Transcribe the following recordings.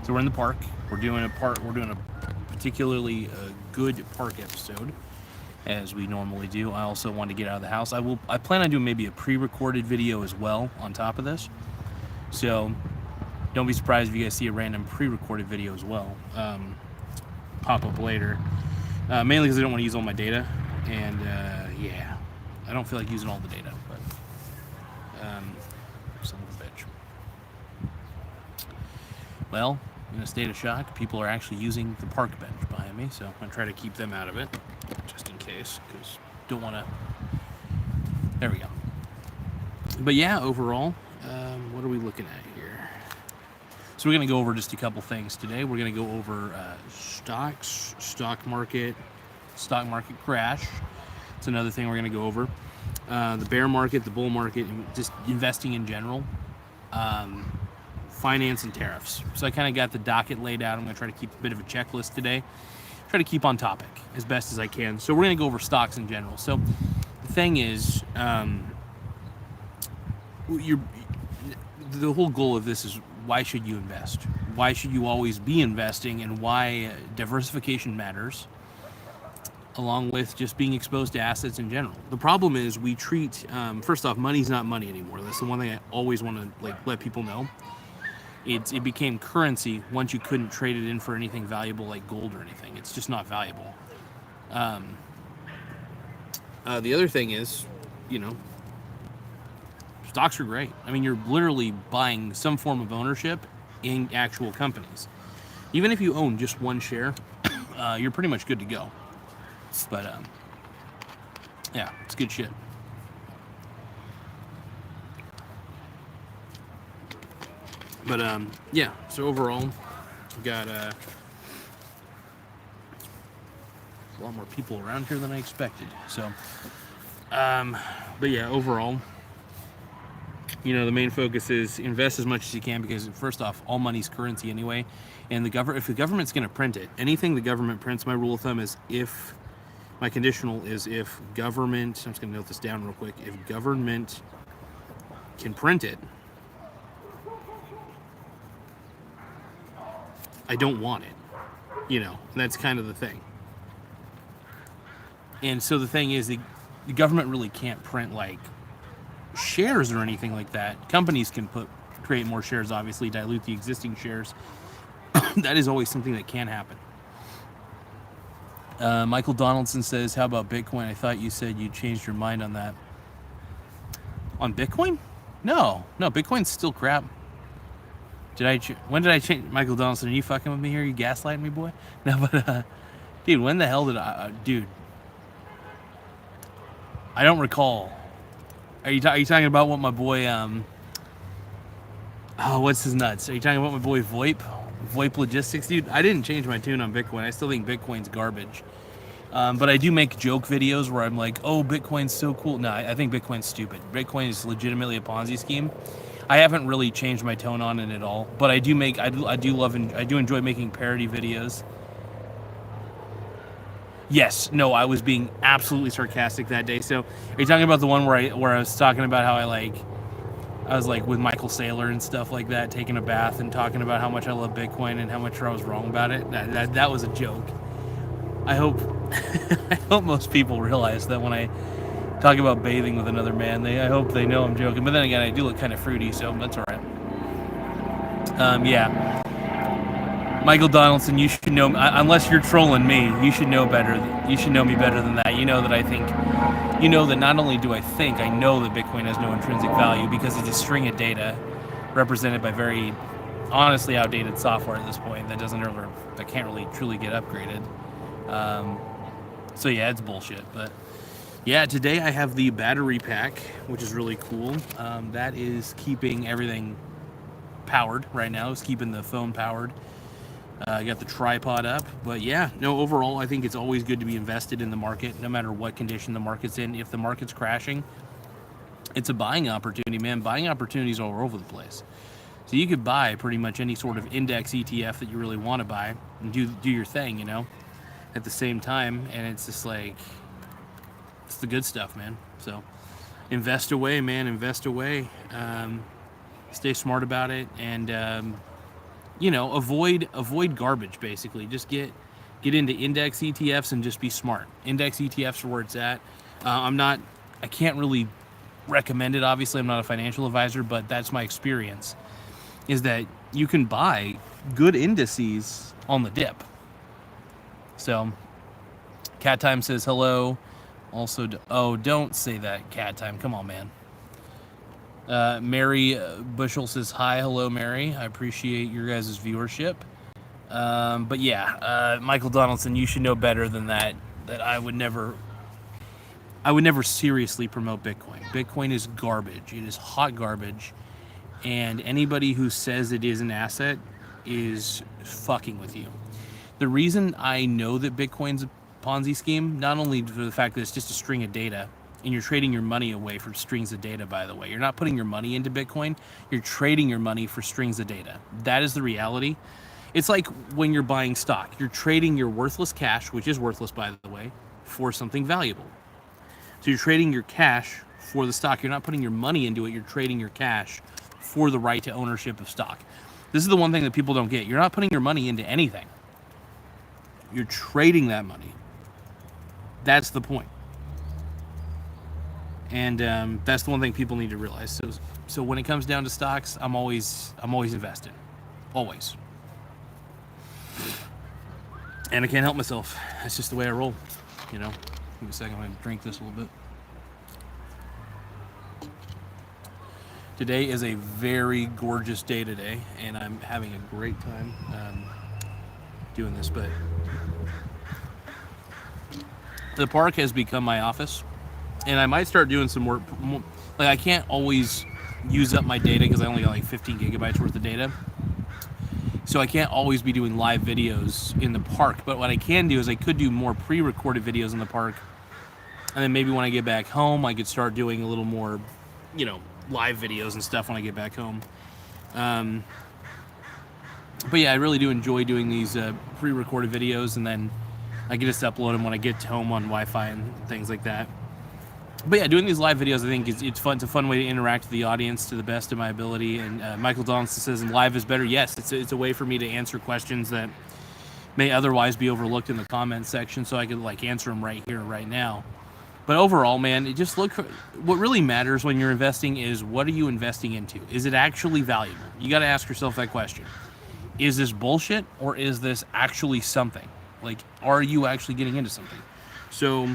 So we're in the park. We're doing a particularly good park episode, as we normally do. I also want to get out of the house. I plan on doing maybe a pre-recorded video as well on top of this. So don't be surprised if you guys see a random pre-recorded video as well pop up later. Mainly because I don't want to use all my data, and yeah, I don't feel like using all the data. But son of a bitch. Well, in a state of shock, people are actually using the park bench behind me, so I'm gonna try to keep them out of it, just in case, because don't want to. There we go. But yeah, overall, what are we looking at here? So we're gonna go over just a couple things today. We're gonna go over stocks, stock market crash. It's another thing we're gonna go over. The bear market, the bull market, and just investing in general. Finance and tariffs. So I kind of got the docket laid out. I'm going to try to keep a bit of a checklist today. Try to keep on topic as best as I can. So we're going to go over stocks in general. So the thing is, the whole goal of this is, why should you invest? Why should you always be investing, and why diversification matters, along with just being exposed to assets in general. The problem is we treat, first off, money's not money anymore. That's the one thing I always want to let people know. It became currency once you couldn't trade it in for anything valuable like gold or anything. It's just not valuable. The other thing is, stocks are great. I mean, you're literally buying some form of ownership in actual companies. Even if you own just one share, you're pretty much good to go. But yeah, it's good shit. But yeah, so overall, we've got a lot more people around here than I expected. So, but yeah, overall, the main focus is invest as much as you can, because first off, all money's currency anyway, and if the government's going to print it, anything the government prints, my rule of thumb is my conditional is if government, I'm just going to note this down real quick, if government can print it, I don't want it, and that's kind of the thing. And so the thing is, the government really can't print like shares or anything like that. Companies can create more shares, obviously, dilute the existing shares. That is always something that can happen. Michael Donaldson says, how about Bitcoin? I thought you said you changed your mind on that. On Bitcoin? No, Bitcoin's still crap. When did I change? Michael Donaldson, are you fucking with me here? You gaslighting me, boy? No, but, dude, when the hell did dude, I don't recall. Are you talking about what my boy, what's his nuts? Are you talking about my boy VoIP Logistics? Dude, I didn't change my tune on Bitcoin. I still think Bitcoin's garbage. But I do make joke videos where I'm like, oh, Bitcoin's so cool. No, I think Bitcoin's stupid. Bitcoin is legitimately a Ponzi scheme. I haven't really changed my tone on it at all, but I do enjoy making parody videos. Yes, no, I was being absolutely sarcastic that day. So, are you talking about the one where I was talking about how I was like with Michael Saylor and stuff like that, taking a bath and talking about how much I love Bitcoin and how much I was wrong about it? That was a joke. I hope I hope most people realize that when I talk about bathing with another man, I hope they know I'm joking. But then again, I do look kind of fruity, so that's all right. Yeah. Michael Donaldson, you should know, unless you're trolling me, you should know better. You should know me better than that. You know that that not only do I think, I know that Bitcoin has no intrinsic value, because it's a string of data represented by very honestly outdated software at this point that can't really truly get upgraded. So yeah, it's bullshit. But yeah, today I have the battery pack, which is really cool. That is keeping everything powered right now. It's keeping the phone powered. I got the tripod up. But yeah, no, overall, I think it's always good to be invested in the market, no matter what condition the market's in. If the market's crashing, it's a buying opportunity, man. Buying opportunities all over the place. So you could buy pretty much any sort of index ETF that you really want to buy and do your thing, at the same time. And it's just like, it's the good stuff, man. So invest away, man. Invest away. Stay smart about it. And avoid garbage. Basically, just get into index ETFs and just be smart. Index ETFs are where it's at. I can't really recommend it. Obviously, I'm not a financial advisor, but that's my experience. Is that you can buy good indices on the dip. So, Cat Time says hello. Also, don't say that, Cat Time. Come on, man. Mary Bushel says hi. Hello, Mary. I appreciate your guys' viewership. But yeah, Michael Donaldson, you should know better than that. That I would never seriously promote Bitcoin. Bitcoin is garbage. It is hot garbage. And anybody who says it is an asset is fucking with you. The reason I know that Bitcoin's a Ponzi scheme, not only for the fact that it's just a string of data, and you're trading your money away for strings of data, by the way. You're not putting your money into Bitcoin. You're trading your money for strings of data. That is the reality. It's like when you're buying stock. You're trading your worthless cash, which is worthless, by the way, for something valuable. So you're trading your cash for the stock. You're not putting your money into it. You're trading your cash for the right to ownership of stock. This is the one thing that people don't get. You're not putting your money into anything. You're trading that money. That's the point. And that's the one thing people need to realize. So when it comes down to stocks, I'm always invested. Always. And I can't help myself. That's just the way I roll. Give me a second. I'm going to drink this a little bit. Today is a very gorgeous day today, and I'm having a great time doing this. But the park has become my office, and I might start doing some more. Like, I can't always use up my data because I only got like 15 gigabytes worth of data. So I can't always be doing live videos in the park. But what I can do is I could do more pre-recorded videos in the park. And then maybe when I get back home, I could start doing a little more, live videos and stuff when I get back home. But yeah, I really do enjoy doing these pre-recorded videos, and then I can just upload them when I get home on Wi-Fi and things like that. But yeah, doing these live videos, I think it's fun. It's a fun way to interact with the audience to the best of my ability. And Michael Donaldson says, "And live is better." Yes, it's a way for me to answer questions that may otherwise be overlooked in the comments section, so I could answer them right here, right now. But overall, man, just look for what really matters when you're investing is what are you investing into? Is it actually valuable? You got to ask yourself that question. Is this bullshit or is this actually something? Are you actually getting into something? So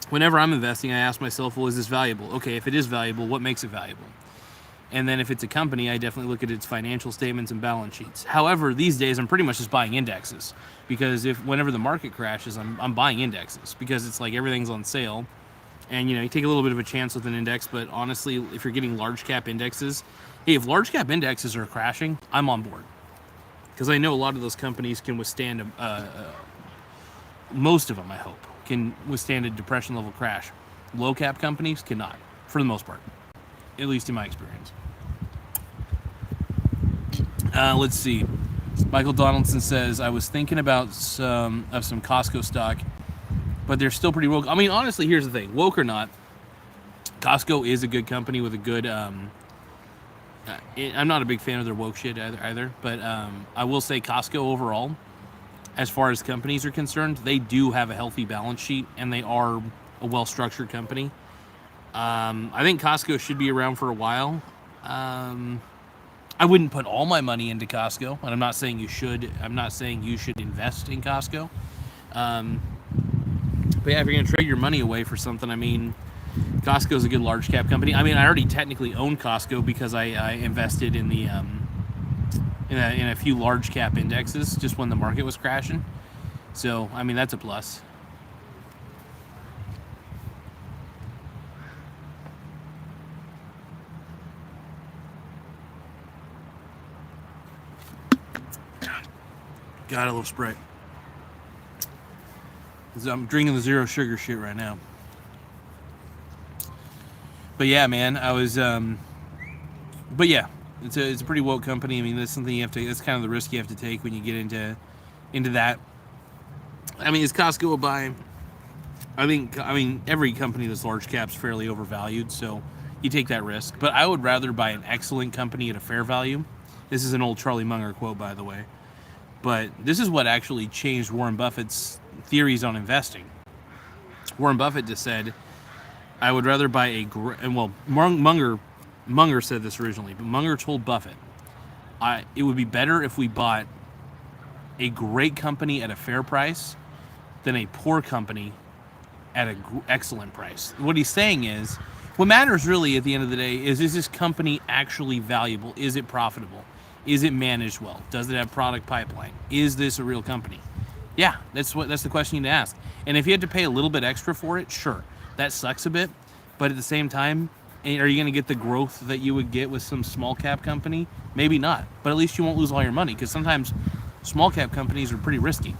whenever I'm investing, I ask myself, well, is this valuable? Okay, if it is valuable, what makes it valuable? And then if it's a company, I definitely look at its financial statements and balance sheets. However, these days I'm pretty much just buying indexes because whenever the market crashes, I'm buying indexes because it's like everything's on sale. And you take a little bit of a chance with an index, but honestly, if you're getting large cap indexes, hey, if large cap indexes are crashing, I'm on board. Because I know a lot of those companies can withstand, most of them, I hope, can withstand a depression level crash. Low cap companies cannot, for the most part, at least in my experience. Let's see. Michael Donaldson says, I was thinking about some Costco stock, but they're still pretty woke. I mean, honestly, here's the thing. Woke or not, Costco is a good company with a good... I'm not a big fan of their woke shit either, but I will say Costco overall, as far as companies are concerned, they do have a healthy balance sheet, and they are a well-structured company. I think Costco should be around for a while. I wouldn't put all my money into Costco, and I'm not saying you should. I'm not saying you should invest in Costco. But yeah, if you're going to trade your money away for something, I mean, Costco is a good large cap company. I mean, I already technically own Costco because I invested in the in a few large cap indexes just when the market was crashing. So I mean, that's a plus. Got a little Sprite. I'm drinking the zero sugar shit right now. But yeah, man, I was. But yeah, it's a pretty woke company. I mean, that's something you have to. That's kind of the risk you have to take when you get into that. I mean, is Costco a buy? I mean, every company that's large cap's fairly overvalued, so you take that risk. But I would rather buy an excellent company at a fair value This is an old Charlie Munger quote, by the way. But this is what actually changed Warren Buffett's theories on investing. Warren Buffett just said, I would rather buy Munger said this originally, but Munger told Buffett, it would be better if we bought a great company at a fair price than a poor company at an excellent price. What he's saying is, what matters really at the end of the day is this company actually valuable? Is it profitable? Is it managed well? Does it have product pipeline? Is this a real company? Yeah, that's the question you need to ask. And if you had to pay a little bit extra for it, sure, that sucks a bit. But at the same time, are you going to get the growth that you would get with some small cap company? Maybe not. But at least you won't lose all your money, because sometimes small cap companies are pretty risky.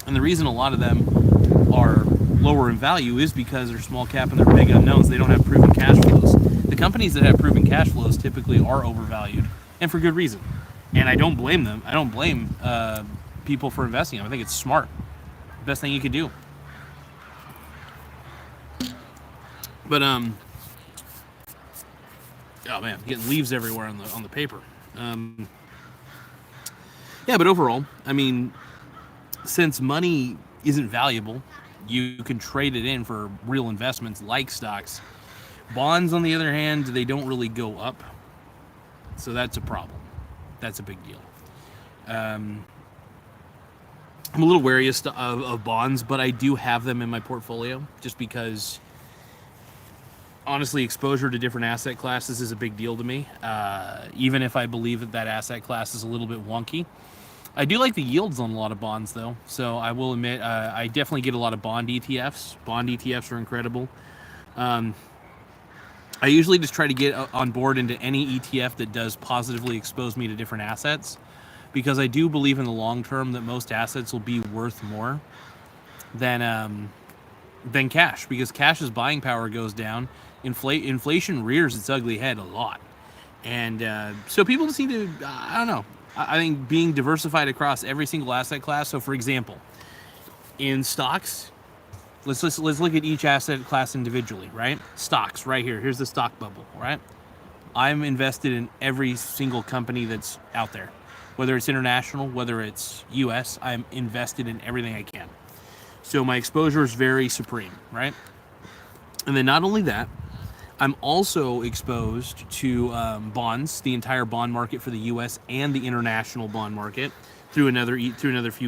And the reason a lot of them are lower in value is because they're small cap and they're big unknowns. They don't have proven cash flows. The companies that have proven cash flows typically are overvalued, and for good reason. And I don't blame them. I don't blame people for investing. I think it's smart. Best thing you could do. But oh man, getting leaves everywhere on the paper. Yeah, but overall, I mean, since money isn't valuable, you can trade it in for real investments like stocks. Bonds, on the other hand, they don't really go up, so that's a problem. That's a big deal. I'm a little wary of bonds, but I do have them in my portfolio just because, honestly, exposure to different asset classes is a big deal to me. Even if I believe that asset class is a little bit wonky. I do like the yields on a lot of bonds, though. So I will admit, I definitely get a lot of bond ETFs. Bond ETFs are incredible. I usually just try to get on board into any ETF that does positively expose me to different assets, because I do believe in the long term that most assets will be worth more than cash, because cash's buying power goes down. Inflation rears its ugly head a lot. And so people just need to, I don't know, I think being diversified across every single asset class. So for example, in stocks, let's look at each asset class individually, right? Stocks, right here. Here's the stock bubble, right? I'm invested in every single company that's out there. Whether it's international, whether it's US, I'm invested in everything I can. So my exposure is very supreme, right? And then not only that, I'm also exposed to bonds, the entire bond market for the U.S. and the international bond market through another few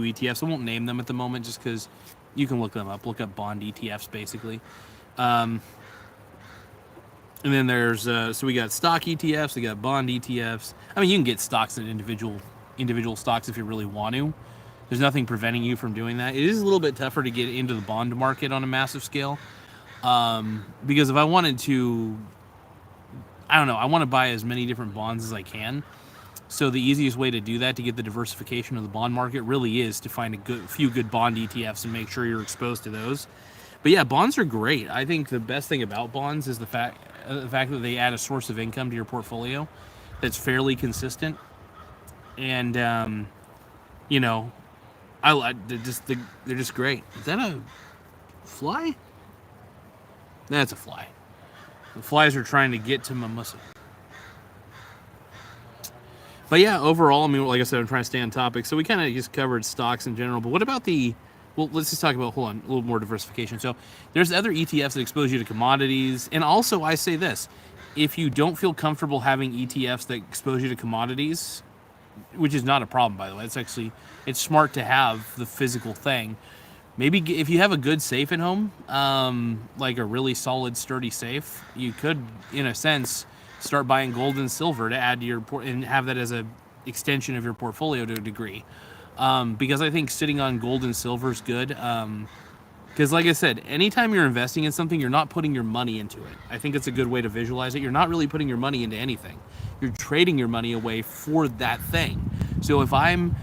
ETFs. I won't name them at the moment just because you can look them up. Look up bond ETFs, basically. And then there's so we got stock ETFs, we got bond ETFs. I mean, you can get stocks in individual stocks if you really want to. There's nothing preventing you from doing that. It is a little bit tougher to get into the bond market on a massive scale. Because if I wanted to, I don't know, I want to buy as many different bonds as I can. So the easiest way to do that, to get the diversification of the bond market, really is to find a few good bond ETFs and make sure you're exposed to those. But yeah, bonds are great. I think the best thing about bonds is the fact that they add a source of income to your portfolio that's fairly consistent. And you know, they're just great. Is that a fly? That's a fly. The flies are trying to get to my muscle. But yeah, overall, I mean, like I said, I'm trying to stay on topic. So we kind of just covered stocks in general. But what about well, let's just talk about, hold on, a little more diversification. So there's other ETFs that expose you to commodities. And also, I say this, if you don't feel comfortable having ETFs that expose you to commodities, which is not a problem, by the way, it's smart to have the physical thing. Maybe if you have a good safe at home, like a really solid, sturdy safe, you could, in a sense, start buying gold and silver to add to your and have that as an extension of your portfolio to a degree. Because I think sitting on gold and silver is good. Because like I said, anytime you're investing in something, you're not putting your money into it. I think it's a good way to visualize it. You're not really putting your money into anything. You're trading your money away for that thing. So if I'm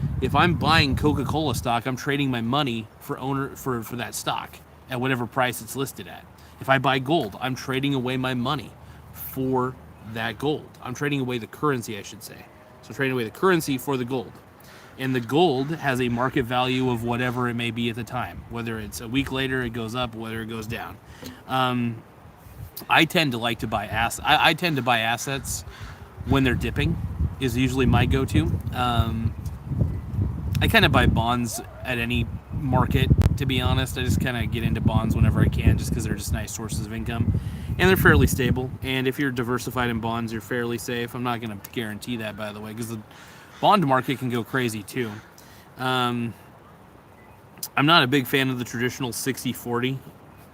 buying Coca-Cola stock, I'm trading my money for that stock at whatever price it's listed at. If I buy gold, I'm trading away my money for that gold. I'm trading away the currency, I should say. So trading away the currency for the gold. And the gold has a market value of whatever it may be at the time. Whether it's a week later, it goes up, whether it goes down. I tend to like to buy I tend to buy assets when they're dipping. is usually my go-to. I kind of buy bonds at any market, to be honest. I just kind of get into bonds whenever I can, just because they're just nice sources of income, and they're fairly stable. And if you're diversified in bonds, you're fairly safe. I'm not going to guarantee that, by the way, because the bond market can go crazy too. I'm not a big fan of the traditional 60-40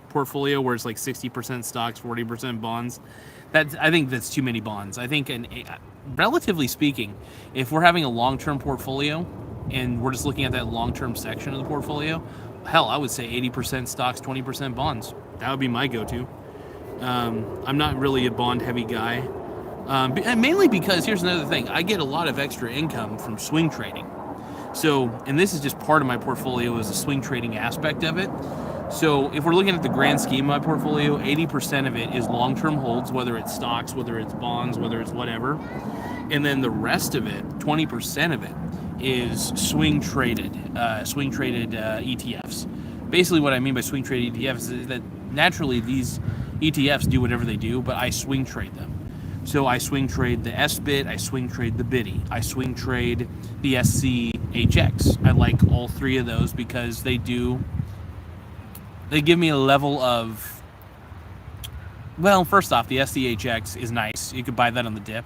portfolio, where it's like 60% stocks, 40% bonds. I think that's too many bonds. I think, relatively speaking, if we're having a long-term portfolio and we're just looking at that long-term section of the portfolio, hell, I would say 80% stocks, 20% bonds. That would be my go-to. I'm not really a bond-heavy guy, and mainly because here's another thing: I get a lot of extra income from swing trading. So, and this is just part of my portfolio, is the swing trading aspect of it. So if we're looking at the grand scheme of my portfolio, 80% of it is long-term holds, whether it's stocks, whether it's bonds, whether it's whatever. And then the rest of it, 20% of it, is swing traded ETFs. Basically what I mean by swing traded ETFs is that naturally these ETFs do whatever they do, but I swing trade them. So I swing trade the SBIT, I swing trade the BITI, I swing trade the SCHX. I like all three of those because they give me a level of, well, first off, the SCHX is nice. You could buy that on the dip.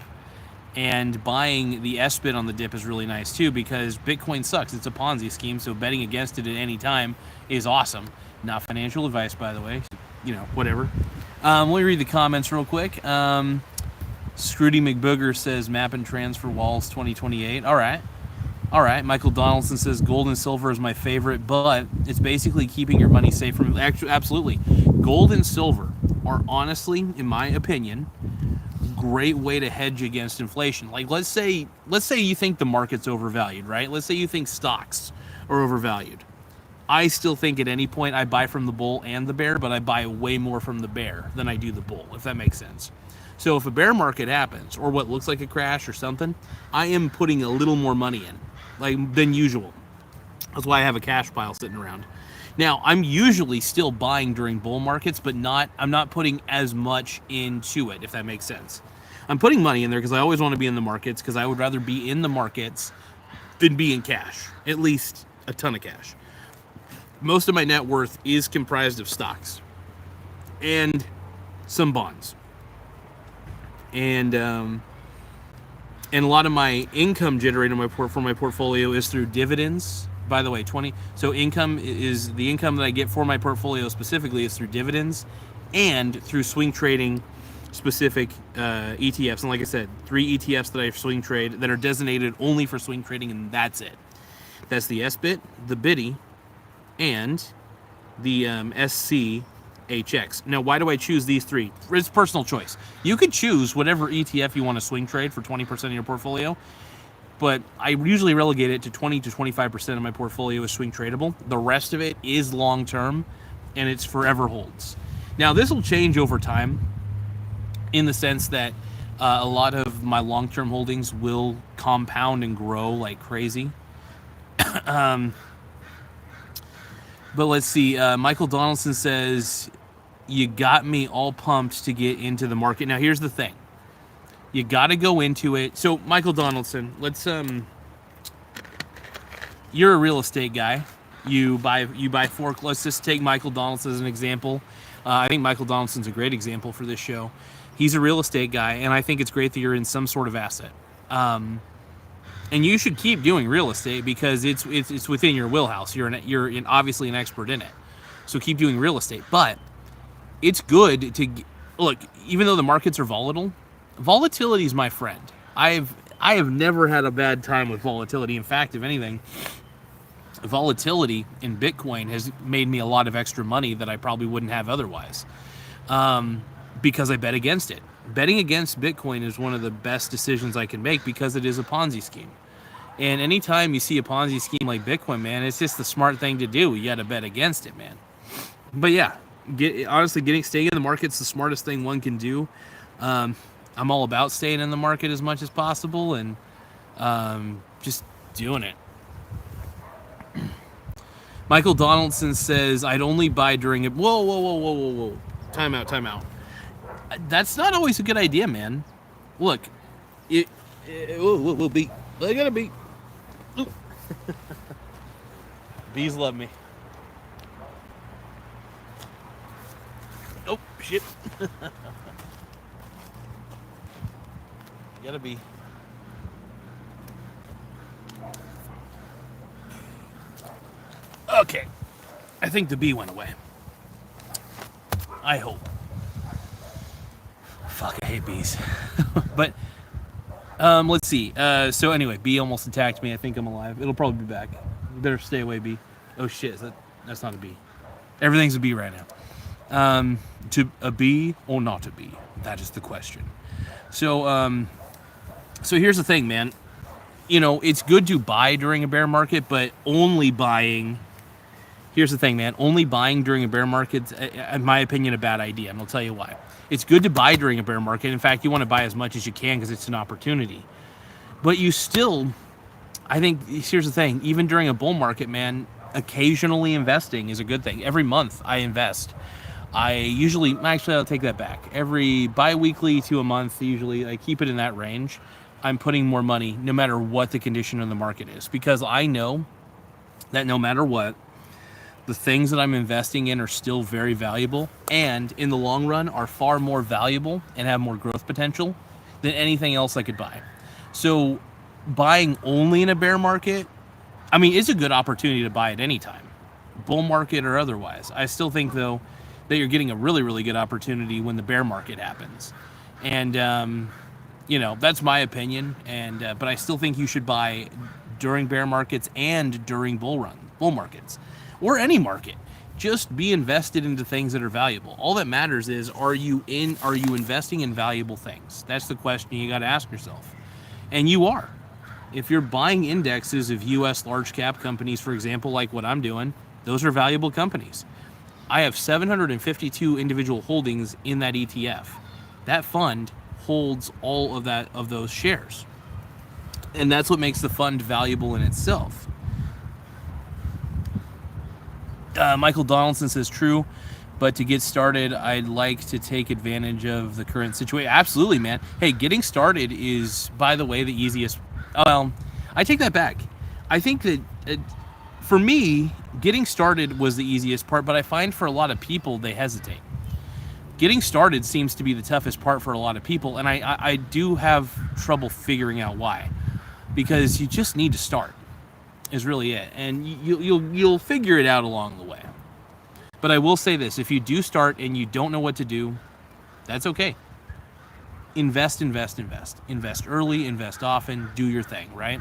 And buying the SBIT on the dip is really nice too, because Bitcoin sucks. It's a Ponzi scheme, so betting against it at any time is awesome. Not financial advice, by the way. Whatever. Let me read the comments real quick. Scrooty McBooger says map and transfer walls 2028. All right. Michael Donaldson says gold and silver is my favorite, but it's basically keeping your money safe from. Actually, absolutely, gold and silver are honestly, in my opinion, great way to hedge against inflation. Like let's say you think the market's overvalued, right? Let's say you think stocks are overvalued. I still think at any point I buy from the bull and the bear, but I buy way more from the bear than I do the bull, if that makes sense. So if a bear market happens, or what looks like a crash or something, I am putting a little more money in, than usual. That's why I have a cash pile sitting around. Now, I'm usually still buying during bull markets, but I'm not putting as much into it, if that makes sense. I'm putting money in there because I always want to be in the markets, because I would rather be in the markets than be in cash, at least a ton of cash. Most of my net worth is comprised of stocks and some bonds. And a lot of my income generated from my portfolio is through dividends. By the way, so income is the income that I get for my portfolio specifically is through dividends and through swing trading specific ETFs. And like I said, 3 ETFs that I swing trade that are designated only for swing trading, and that's it. That's the SBIT, the BITI, and the SCHX. Now, why do I choose these 3? It's personal choice. You could choose whatever ETF you want to swing trade for 20% of your portfolio, but I usually relegate it to 20 to 25% of my portfolio is swing tradable. The rest of it is long-term, and it's forever holds. Now, this will change over time in the sense that a lot of my long-term holdings will compound and grow like crazy. But let's see. Michael Donaldson says, you got me all pumped to get into the market. Now, here's the thing. You got to go into it. So, Michael Donaldson, you're a real estate guy. You buy let's just take Michael Donaldson as an example. I think Michael Donaldson's a great example for this show. He's a real estate guy, and I think it's great that you're in some sort of asset. And you should keep doing real estate because it's within your wheelhouse. You're obviously an expert in it. So keep doing real estate. But it's good to look, even though the markets are volatile, volatility is my friend. I have never had a bad time with volatility. In fact, if anything, volatility in Bitcoin has made me a lot of extra money that I probably wouldn't have otherwise, because I bet against it. Betting against Bitcoin is one of the best decisions I can make because it is a Ponzi scheme. And anytime you see a Ponzi scheme like Bitcoin, man, it's just the smart thing to do. You got to bet against it, man. But yeah, staying in the market's the smartest thing one can do. I'm all about staying in the market as much as possible and just doing it. Michael Donaldson says, I'd only buy during it. Whoa. Time out. That's not always a good idea, man. Look, Ooh, bee. I got a bee. Ooh. Bees love me. Oh, shit. Gotta be. Okay. I think the bee went away. I hope. Fuck, I hate bees. But, let's see. So anyway, bee almost attacked me. I think I'm alive. It'll probably be back. You better stay away, bee. Oh shit, that's not a bee. Everything's a bee right now. To a bee or not a bee? That is the question. So, so here's the thing, man. You know, it's good to buy during a bear market, but only buying. Here's the thing, man. Only buying during a bear market, in my opinion, a bad idea, and I'll tell you why. It's good to buy during a bear market. In fact, you want to buy as much as you can because it's an opportunity. But you still, I think, here's the thing. Even during a bull market, man, occasionally investing is a good thing. Every month I invest. Actually, I'll take that back. Every bi-weekly to a month, usually, I keep it in that range. I'm putting more money no matter what the condition of the market is, because I know that no matter what, the things that I'm investing in are still very valuable, and in the long run are far more valuable and have more growth potential than anything else I could buy. So buying only in a bear market, I mean, it's a good opportunity to buy at any time, bull market or otherwise. I still think, though, that you're getting a really, really good opportunity when the bear market happens. And, you know, that's my opinion. But I still think you should buy during bear markets and during bull markets, or any market. Just be invested into things that are valuable. All that matters is, are you investing in valuable things? That's the question you got to ask yourself. And you are. If you're buying indexes of US large cap companies, for example, like what I'm doing, those are valuable companies. I have 752 individual holdings in that ETF. That fund holds all of those shares. And that's what makes the fund valuable in itself. Michael Donaldson says, true, but to get started, I'd like to take advantage of the current situation. Absolutely, man. Hey, getting started is, by the way, the easiest. Well, I take that back. I think that for me, getting started was the easiest part, but I find for a lot of people, they hesitate. Getting started seems to be the toughest part for a lot of people, and I do have trouble figuring out why. Because you just need to start, is really it. And you'll figure it out along the way. But I will say this, if you do start and you don't know what to do, that's okay. Invest. Invest early, invest often, do your thing, right?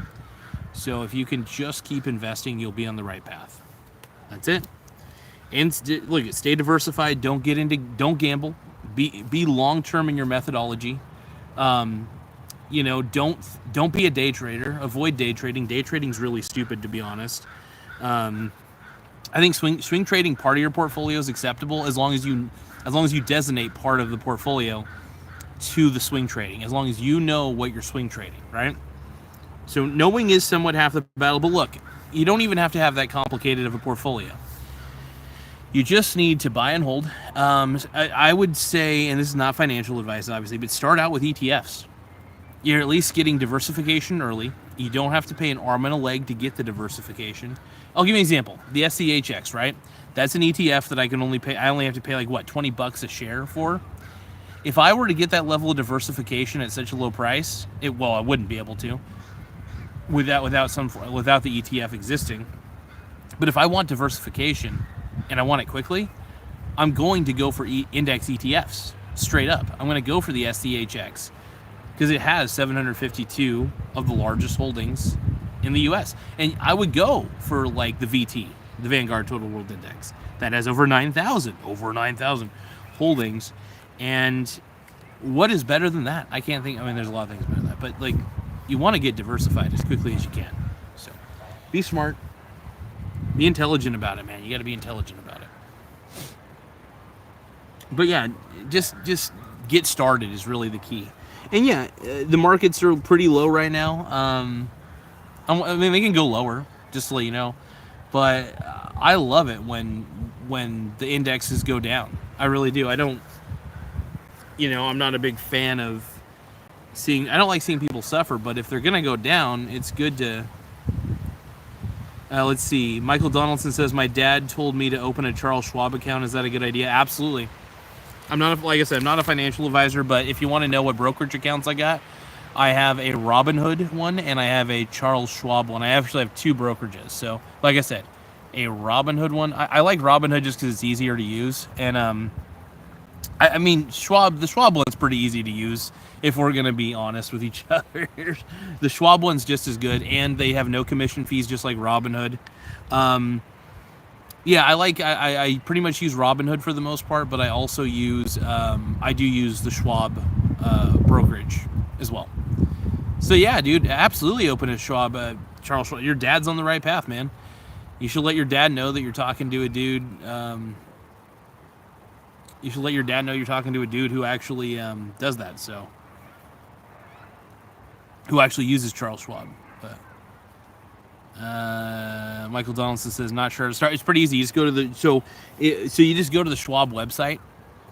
So if you can just keep investing, you'll be on the right path. That's it. And look, stay diversified. Don't gamble. Be long-term in your methodology. You know, don't be a day trader. Avoid day trading. Day trading's really stupid, to be honest. I think swing trading part of your portfolio is acceptable as long as you designate part of the portfolio to the swing trading, as long as you know what you're swing trading, right? So knowing is somewhat half the battle. But look, you don't even have to have that complicated of a portfolio. You just need to buy and hold. I would say, and this is not financial advice, obviously, but start out with ETFs. You're at least getting diversification early. You don't have to pay an arm and a leg to get the diversification. I'll give you an example. The SCHX, right? That's an ETF that I only have to pay like, what, $20 a share for? If I were to get that level of diversification at such a low price, I wouldn't be able to without the ETF existing. But if I want diversification and I want it quickly, I'm going to go for index ETFs, straight up. I'm going to go for the SCHX because it has 752 of the largest holdings in the US. And I would go for like the VT, the Vanguard Total World Index, that has over 9,000 holdings. And what is better than that? I can't think. I mean, there's a lot of things better than that, but like, you want to get diversified as quickly as you can. So be smart, be intelligent about it, man. You got to be intelligent about it. But yeah, just get started is really the key. And yeah, the markets are pretty low right now. I mean, they can go lower, just to let you know. But I love it when the indexes go down. I really do. I don't, I'm not a big fan of I don't like seeing people suffer, but if they're gonna go down, it's good to. Let's see. Michael Donaldson says my dad told me to open a Charles Schwab account. Is that a good idea? Absolutely. I'm not, like I said, I'm not a financial advisor, but if you want to know what brokerage accounts I got, I have a Robinhood one and I have a Charles Schwab one. I actually have two brokerages. So, like I said, a Robinhood one. I like Robinhood just because it's easier to use, and I mean, the Schwab one's pretty easy to use if we're going to be honest with each other. The Schwab one's just as good, and they have no commission fees, just like Robinhood. Yeah, I pretty much use Robinhood for the most part, but I also use, I do use the Schwab brokerage as well. So yeah, dude, absolutely open a Schwab, Charles Schwab. Your dad's on the right path, man. You should let your dad know that you're talking to a dude. You should let your dad know you're talking to a dude who actually does that. So, who actually uses Charles Schwab. But Michael Donaldson says not sure to start. It's pretty easy. You just go to the so you just go to the Schwab website.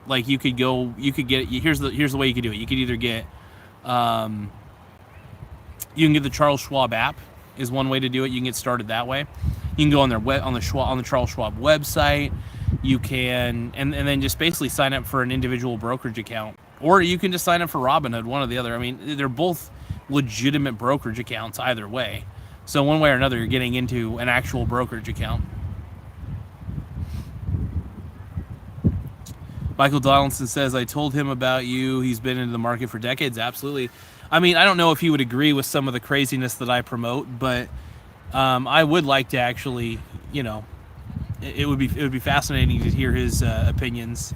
Like you could get. Here's the way you could do it. You could either get you can get the Charles Schwab app is one way to do it. You can get started that way. You can go on the Charles Schwab website. You can and then just basically sign up for an individual brokerage account, or you can just sign up for Robinhood, one or the other. I mean, they're both legitimate brokerage accounts either way. So one way or another, you're getting into an actual brokerage account. Michael Donaldson says, I told him about you. He's been into the market for decades. Absolutely. I mean, I don't know if he would agree with some of the craziness that I promote, but I would like to actually, it would be fascinating to hear his opinions.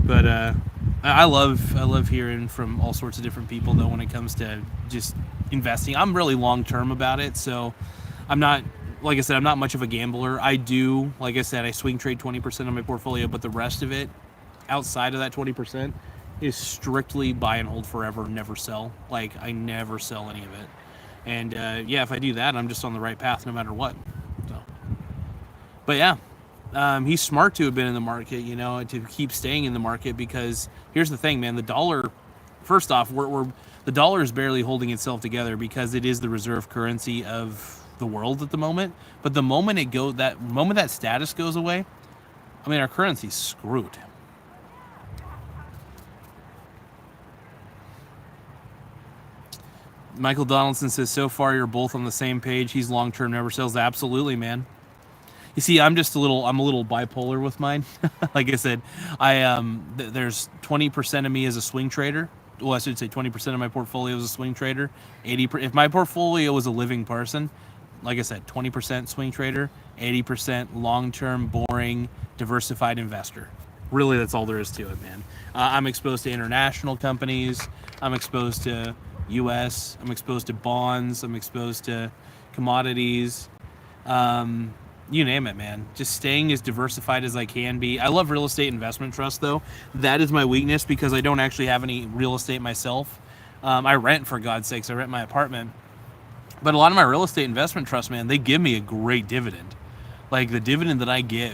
But I love hearing from all sorts of different people, though, when it comes to just investing. I'm really long term about it, so I'm not, like I said, I'm not much of a gambler. I do, like I said, I swing trade 20% of my portfolio, but the rest of it, outside of that 20%, is strictly buy and hold forever, never sell. Like, I never sell any of it. And yeah, if I do that, I'm just on the right path no matter what. So, but yeah, he's smart to have been in the market, to keep staying in the market, because here's the thing, man. The dollar, first off, the dollar is barely holding itself together because it is the reserve currency of the world at the moment. But the moment that status goes away, I mean, our currency's screwed. Michael Donaldson says, so far you're both on the same page. He's long-term, never sells. Absolutely, man. You see, I'm a little bipolar with mine. Like I said, there's 20% of me as a swing trader. Well, I should say 20% of my portfolio is a swing trader. If my portfolio was a living person, like I said, 20% swing trader, 80% long-term, boring, diversified investor. Really, that's all there is to it, man. I'm exposed to international companies. I'm exposed to U.S. I'm exposed to bonds. I'm exposed to commodities. You name it, man. Just staying as diversified as I can be. I love real estate investment trust, though. That is my weakness because I don't actually have any real estate myself. I rent, for God's sakes. I rent my apartment. But a lot of my real estate investment trust, man, they give me a great dividend. Like, the dividend that I get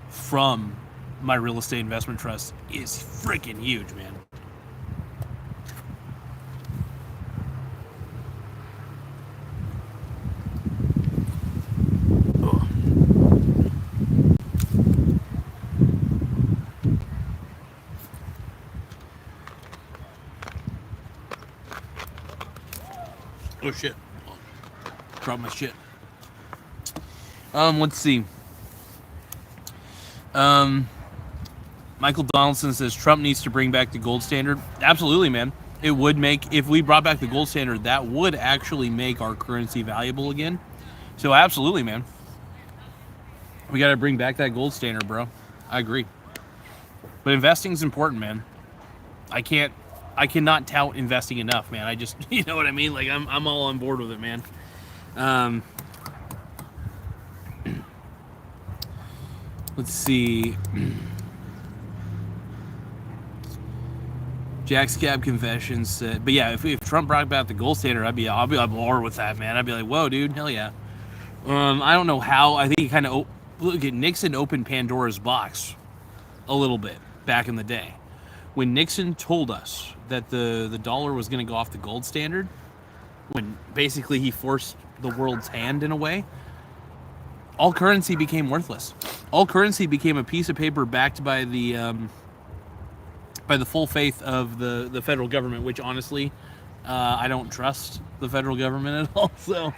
from my real estate investment trust is freaking huge, man. Oh shit. Drop my shit. Let's see. Michael Donaldson says Trump needs to bring back the gold standard. Absolutely, man. It would if we brought back the gold standard, that would actually make our currency valuable again. So absolutely, man. We got to bring back that gold standard, bro. I agree. But investing's important, man. I cannot tout investing enough, man. I just, you know what I mean? Like, I'm all on board with it, man. Let's see. Jack's Cab Confessions. But yeah, if Trump brought back the gold standard, I'll be on board with that, man. I'd be like, whoa, dude, hell yeah. I don't know how. I think he kind of look at Nixon opened Pandora's box a little bit back in the day. when Nixon told us that the dollar was going to go off the gold standard, when basically he forced the world's hand in a way, all currency became worthless. All currency became a piece of paper backed by the full faith of the federal government, which honestly, I don't trust the federal government at all. So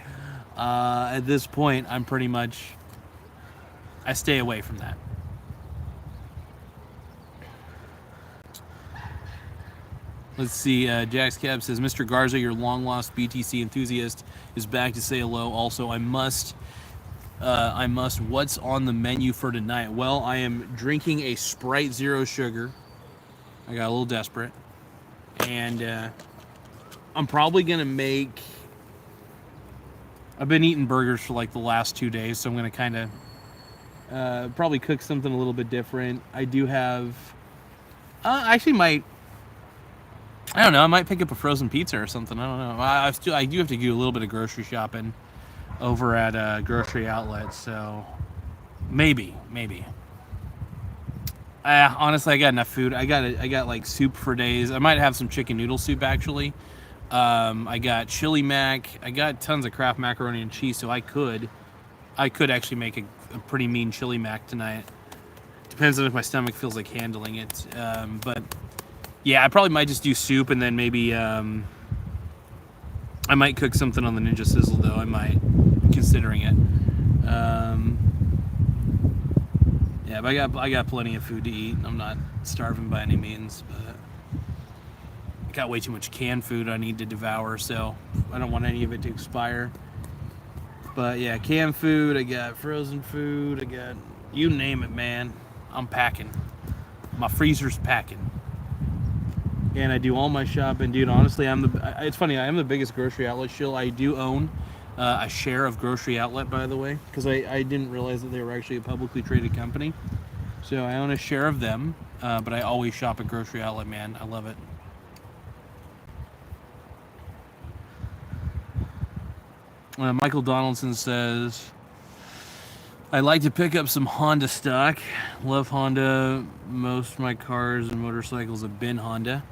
at this point, I stay away from that. Let's see. Jax Cab says, Mr. Garza, your long-lost BTC enthusiast, is back to say hello. Also, I must. What's on the menu for tonight? Well, I am drinking a Sprite Zero Sugar. I got a little desperate, and I'm probably gonna make. I've been eating burgers for like the last 2 days, so I'm gonna kind of probably cook something a little bit different. I do have. Actually, might. I don't know. I might pick up a frozen pizza or something. I don't know. I do have to do a little bit of grocery shopping over at a grocery outlet, so maybe. Honestly, I got enough food. I got like soup for days. I might have some chicken noodle soup actually. I got chili mac. I got tons of Kraft macaroni and cheese, so I could actually make a pretty mean chili mac tonight. Depends on if my stomach feels like handling it. But yeah, I probably might just do soup, and then maybe I might cook something on the Ninja Sizzle, though. I might, considering it. Yeah, but I got plenty of food to eat. I'm not starving by any means, but I got way too much canned food I need to devour, so I don't want any of it to expire. But yeah, canned food, I got frozen food, I got you name it, man. I'm packing. My freezer's packing. And I do all my shopping, dude. Honestly, it's funny. I am the biggest grocery outlet shill. I do own a share of Grocery Outlet, by the way, because I didn't realize that they were actually a publicly traded company. So I own a share of them, but I always shop at Grocery Outlet, man. I love it. Michael Donaldson says, I'd like to pick up some Honda stock. Love Honda. Most of my cars and motorcycles have been Honda.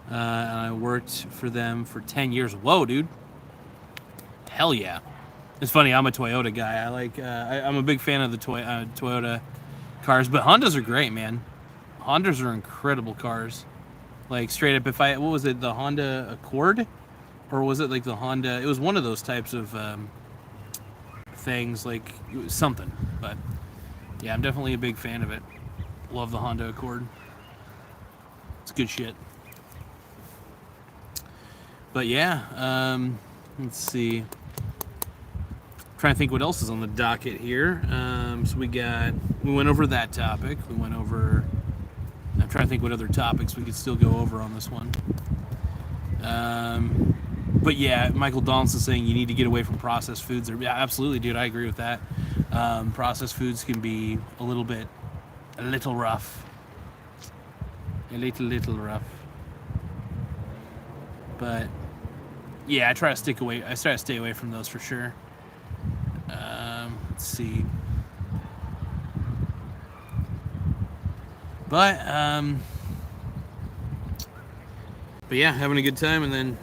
And I worked for them for 10 years. Whoa, dude. Hell yeah. It's funny, I'm a Toyota guy. I'm a big fan of the Toyota cars, but Hondas are great, man. Hondas are incredible cars. Like, straight up, what was it, the Honda Accord? Or was it like the Honda, it was one of those types of things, like, it was something. But, yeah, I'm definitely a big fan of it. Love the Honda Accord. It's good shit. But yeah, let's see. I'm trying to think what else is on the docket here. So we went over that topic. I'm trying to think what other topics we could still go over on this one. But yeah, Michael Donaldson saying you need to get away from processed foods. Yeah, absolutely, dude. I agree with that. Processed foods can be a little rough. A little rough. But yeah, I try to stay away from those for sure. Let's see. But yeah, having a good time. And then,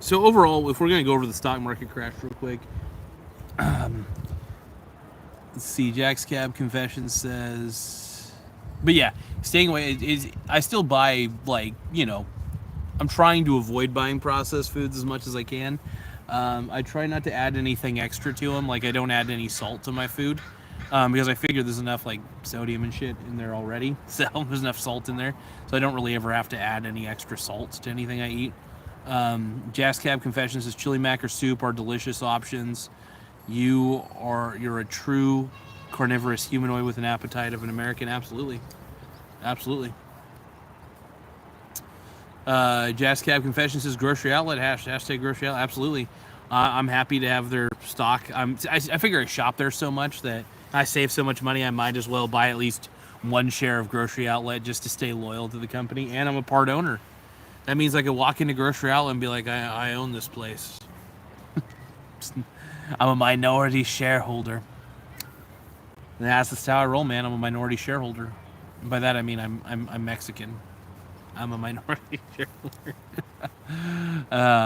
so overall, if we're gonna go over the stock market crash real quick, let's see. Jack's Cab Confession says, but yeah, staying away is. I still buy, like, I'm trying to avoid buying processed foods as much as I can. I try not to add anything extra to them. Like, I don't add any salt to my food because I figure there's enough, like, sodium and shit in there already. So there's enough salt in there. So I don't really ever have to add any extra salt to anything I eat. Jazz Cab Confessions says chili mac or soup are delicious options. You're a true carnivorous humanoid with an appetite of an American. Absolutely. Jazz Cab Confession says grocery outlet, hashtag grocery outlet. Absolutely. I'm happy to have their stock. I figure I shop there so much that I save so much money, I might as well buy at least one share of Grocery Outlet just to stay loyal to the company. And I'm a part owner. That means I could walk into Grocery Outlet and be like, I own this place. I'm a minority shareholder. And that's how I roll, man. I'm a minority shareholder. By that I mean I'm Mexican. I'm a minority shareholder.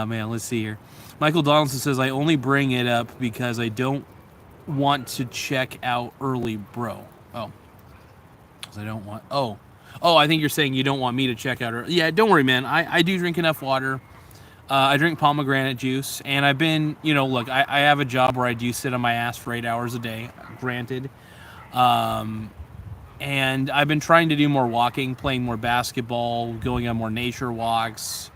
Man, let's see here. Michael Donaldson says, I only bring it up because I don't want to check out early, bro. Oh. Because I don't want... Oh, I think you're saying you don't want me to check out early. Yeah, don't worry, man. I do drink enough water. I drink pomegranate juice. And I've been, look, I have a job where I do sit on my ass for 8 hours a day, granted. And I've been trying to do more walking, playing more basketball, going on more nature walks,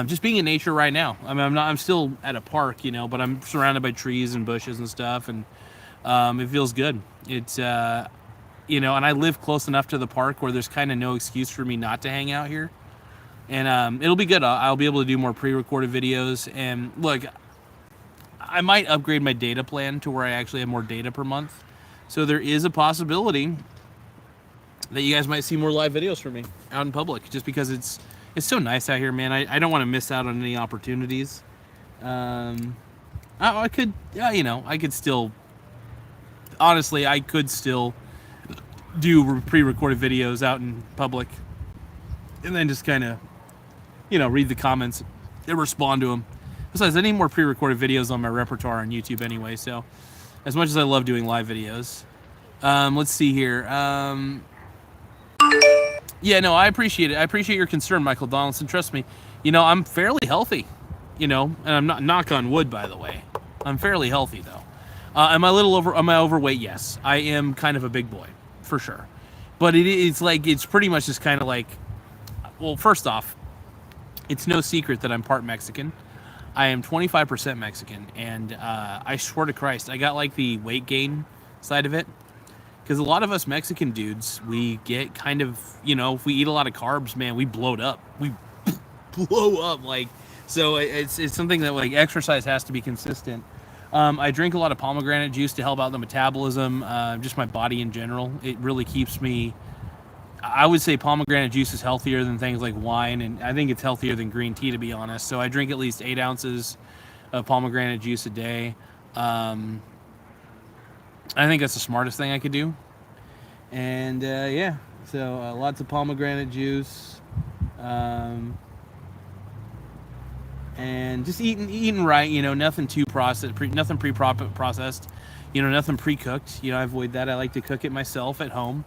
just being in nature right now. I mean, I'm still at a park, but I'm surrounded by trees and bushes and stuff, and it feels good. It's, and I live close enough to the park where there's kind of no excuse for me not to hang out here. And it'll be good. I'll be able to do more pre-recorded videos. And look, I might upgrade my data plan to where I actually have more data per month. So there is a possibility that you guys might see more live videos from me out in public, just because it's so nice out here, man. I don't want to miss out on any opportunities. I could, I could still, honestly, I could still do pre-recorded videos out in public, and then just kind of, read the comments and respond to them. Besides, I need more pre-recorded videos on my repertoire on YouTube anyway. So, as much as I love doing live videos, let's see here. Yeah, no, I appreciate it. I appreciate your concern, Michael Donaldson. Trust me, I'm fairly healthy, and I'm not, knock on wood, by the way. I'm fairly healthy, though. Am I overweight? Yes. I am kind of a big boy, for sure. But it's pretty much just kind of like, well, first off, it's no secret that I'm part Mexican. I am 25% Mexican, and I swear to Christ, I got like the weight gain side of it. Because a lot of us Mexican dudes, we get kind of, if we eat a lot of carbs, man, we blow up. We blow up, so it's something that, exercise has to be consistent. I drink a lot of pomegranate juice to help out the metabolism, just my body in general. It really keeps me, I would say pomegranate juice is healthier than things like wine, and I think it's healthier than green tea, to be honest. So I drink at least 8 ounces of pomegranate juice a day. I think that's the smartest thing I could do. And yeah, so lots of pomegranate juice, and just eating right. Nothing too processed, nothing pre-processed. Nothing pre-cooked. I avoid that. I like to cook it myself at home,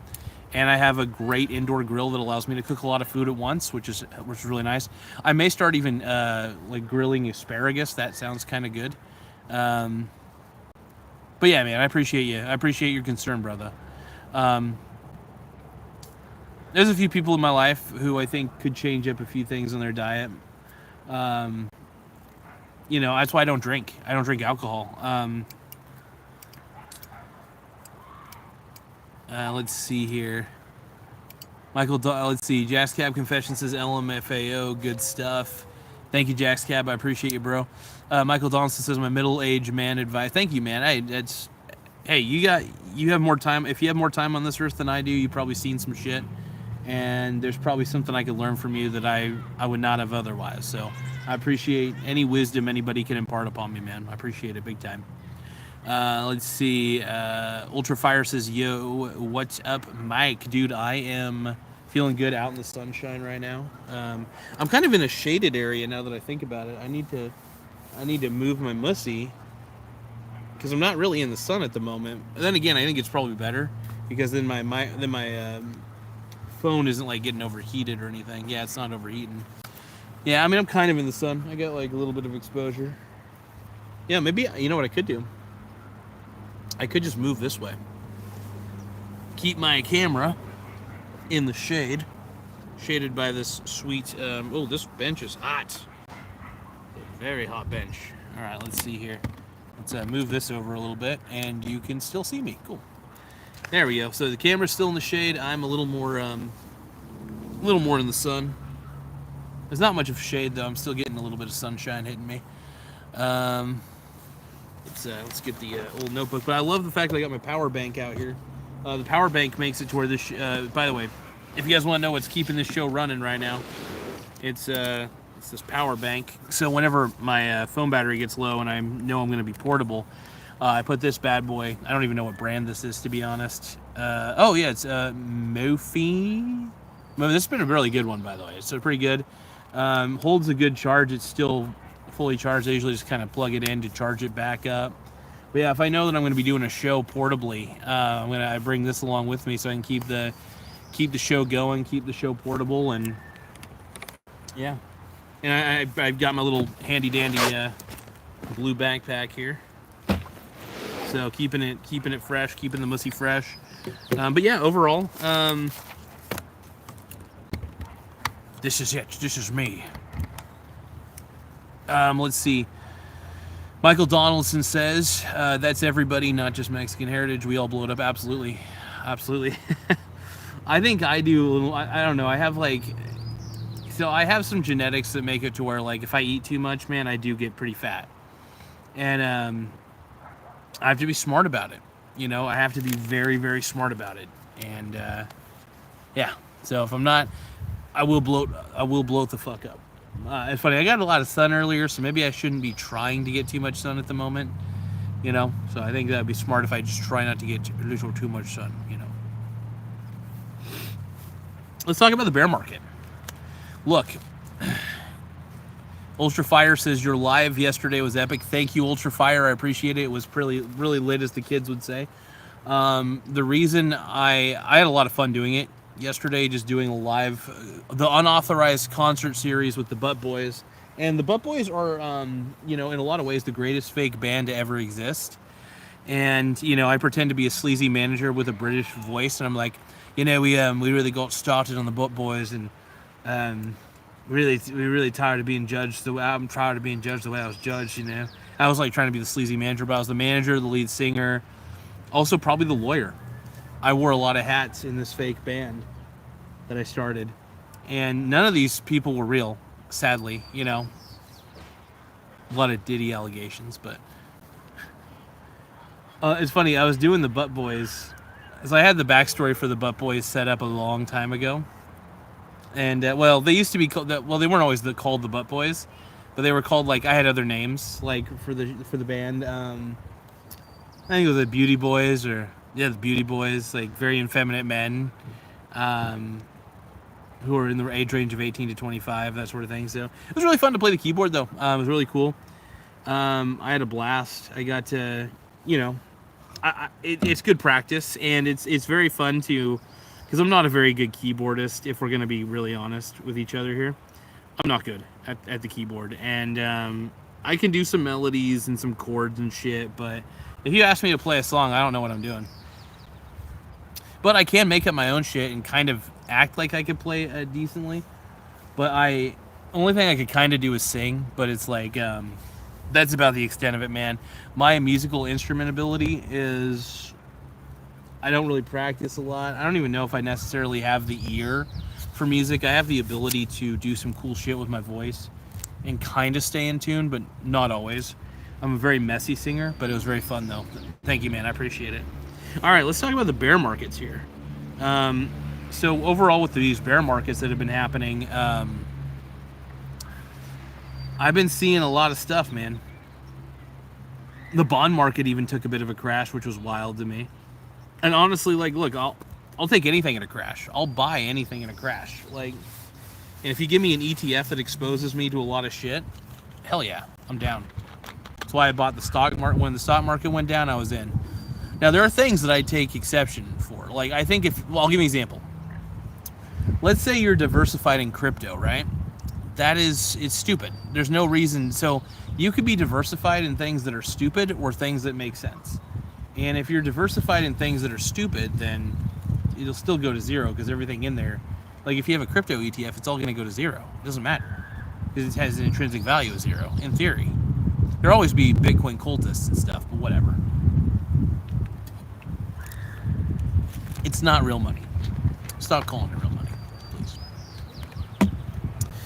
and I have a great indoor grill that allows me to cook a lot of food at once, which is really nice. I may start even grilling asparagus. That sounds kind of good. But yeah, man, I appreciate you. I appreciate your concern, brother. There's a few people in my life who I think could change up a few things in their diet. That's why I don't drink. I don't drink alcohol. Let's see here. Let's see. Jax Cab Confession says LMFAO, good stuff. Thank you, Jax Cab. I appreciate you, bro. Michael Donaldson says my middle-aged man advice. Thank you, man. Hey, you have more time. If you have more time on this earth than I do, you've probably seen some shit, and there's probably something I could learn from you that I would not have otherwise. So I appreciate any wisdom anybody can impart upon me, man. I appreciate it big time. Let's see. Ultra Fire says, yo, what's up, Mike? Dude, I am feeling good out in the sunshine right now. I'm kind of in a shaded area now that I think about it. I need to move my mussy because I'm not really in the sun at the moment. And then again, I think it's probably better because then my phone isn't getting overheated or anything. Yeah, it's not overheating. Yeah, I mean, I'm kind of in the sun. I got a little bit of exposure. Yeah, maybe, you know what I could do? I could just move this way. Keep my camera in the shade, shaded by this sweet, oh, this bench is hot. A very hot bench. All right, let's see here. Let's move this over a little bit, and you can still see me. Cool. There we go. So the camera's still in the shade. I'm a little more in the sun. There's not much of shade, though. I'm still getting a little bit of sunshine hitting me. Let's get the old notebook. But I love the fact that I got my power bank out here. The power bank makes it to where this... by the way, if you guys want to know what's keeping this show running right now, it's this power bank. So whenever my phone battery gets low and I know I'm going to be portable, I put this bad boy. I don't even know what brand this is, to be honest. Oh yeah, it's Mophie. Well, this has been a really good one, by the way. It's pretty good. Holds a good charge. It's still fully charged. I usually just kind of plug it in to charge it back up. But yeah, if I know that I'm going to be doing a show portably, I bring this along with me so I can keep the show going, keep the show portable, and yeah. And I've got my little handy dandy blue backpack here. So keeping it fresh, keeping the mussy fresh. But yeah, overall, this is it. This is me. Let's see. Michael Donaldson says, that's everybody, not just Mexican heritage. We all blow it up. Absolutely. Absolutely. I think I do. I don't know. I have I have some genetics that make it to where, like, if I eat too much, man, I do get pretty fat. And I have to be smart about it. You know, I have to be very, very smart about it. And yeah. So if I'm not, I will bloat the fuck up. It's funny, I got a lot of sun earlier, so maybe I shouldn't be trying to get too much sun at the moment, you know? So I think that'd be smart if I just try not to get a little too much sun, you know? Let's talk about the bear market. Look, Ultra Fire says your live yesterday was epic. Thank you, Ultra Fire. I appreciate it. It was really, really lit, as the kids would say. The reason I had a lot of fun doing it yesterday, just doing a live, the unauthorized concert series with the Butt Boys. And the Butt Boys are, you know, in a lot of ways, the greatest fake band to ever exist. And, you know, I pretend to be a sleazy manager with a British voice, and I'm like, you know, we really got started on the Butt Boys, and we're really tired of being judged. I'm tired of being judged the way I was judged, you know. I was like trying to be the sleazy manager, but I was the manager, the lead singer, also probably the lawyer. I wore a lot of hats in this fake band that I started, and none of these people were real, sadly, you know. A lot of Diddy allegations, but it's funny, I was doing the Butt Boys, so I had the backstory for the Butt Boys set up a long time ago. And well, they used to be called, well, they weren't always called the Butt Boys, but they were called, like, I had other names, like, for the band. I think it was the Beauty Boys, or yeah, the Beauty Boys, like very effeminate men, who are in the age range of 18 to 25, that sort of thing. So it was really fun to play the keyboard, though. It was really cool. I had a blast. I got to, you know, it's good practice, and it's very fun to, because I'm not a very good keyboardist, if we're going to be really honest with each other here. I'm not good at the keyboard, and I can do some melodies and some chords and shit, but if you ask me to play a song, I don't know what I'm doing. But I can make up my own shit and kind of act like I could play decently. But only thing I could kind of do is sing, but it's like, that's about the extent of it, man. My musical instrument ability is, I don't really practice a lot. I don't even know if I necessarily have the ear for music. I have the ability to do some cool shit with my voice and kind of stay in tune, but not always. I'm a very messy singer, but it was very fun, though. Thank you, man. I appreciate it. All right, let's talk about the bear markets here. So overall, with these bear markets that have been happening, I've been seeing a lot of stuff, man. The bond market even took a bit of a crash, which was wild to me. And honestly, like, look, I'll take anything in a crash. I'll buy anything in a crash. Like, and if you give me an ETF that exposes me to a lot of shit, hell yeah, I'm down. That's why I bought the stock market. When the stock market went down, I was in. Now, there are things that I take exception for. Like, I think I'll give you an example. Let's say you're diversified in crypto, right? It's stupid. There's no reason. So you could be diversified in things that are stupid or things that make sense. And if you're diversified in things that are stupid, then it'll still go to zero, because everything in there, like if you have a crypto ETF, it's all going to go to zero. It doesn't matter, because it has an intrinsic value of zero, in theory. There'll always be Bitcoin cultists and stuff, but whatever. It's not real money. Stop calling it real money, please.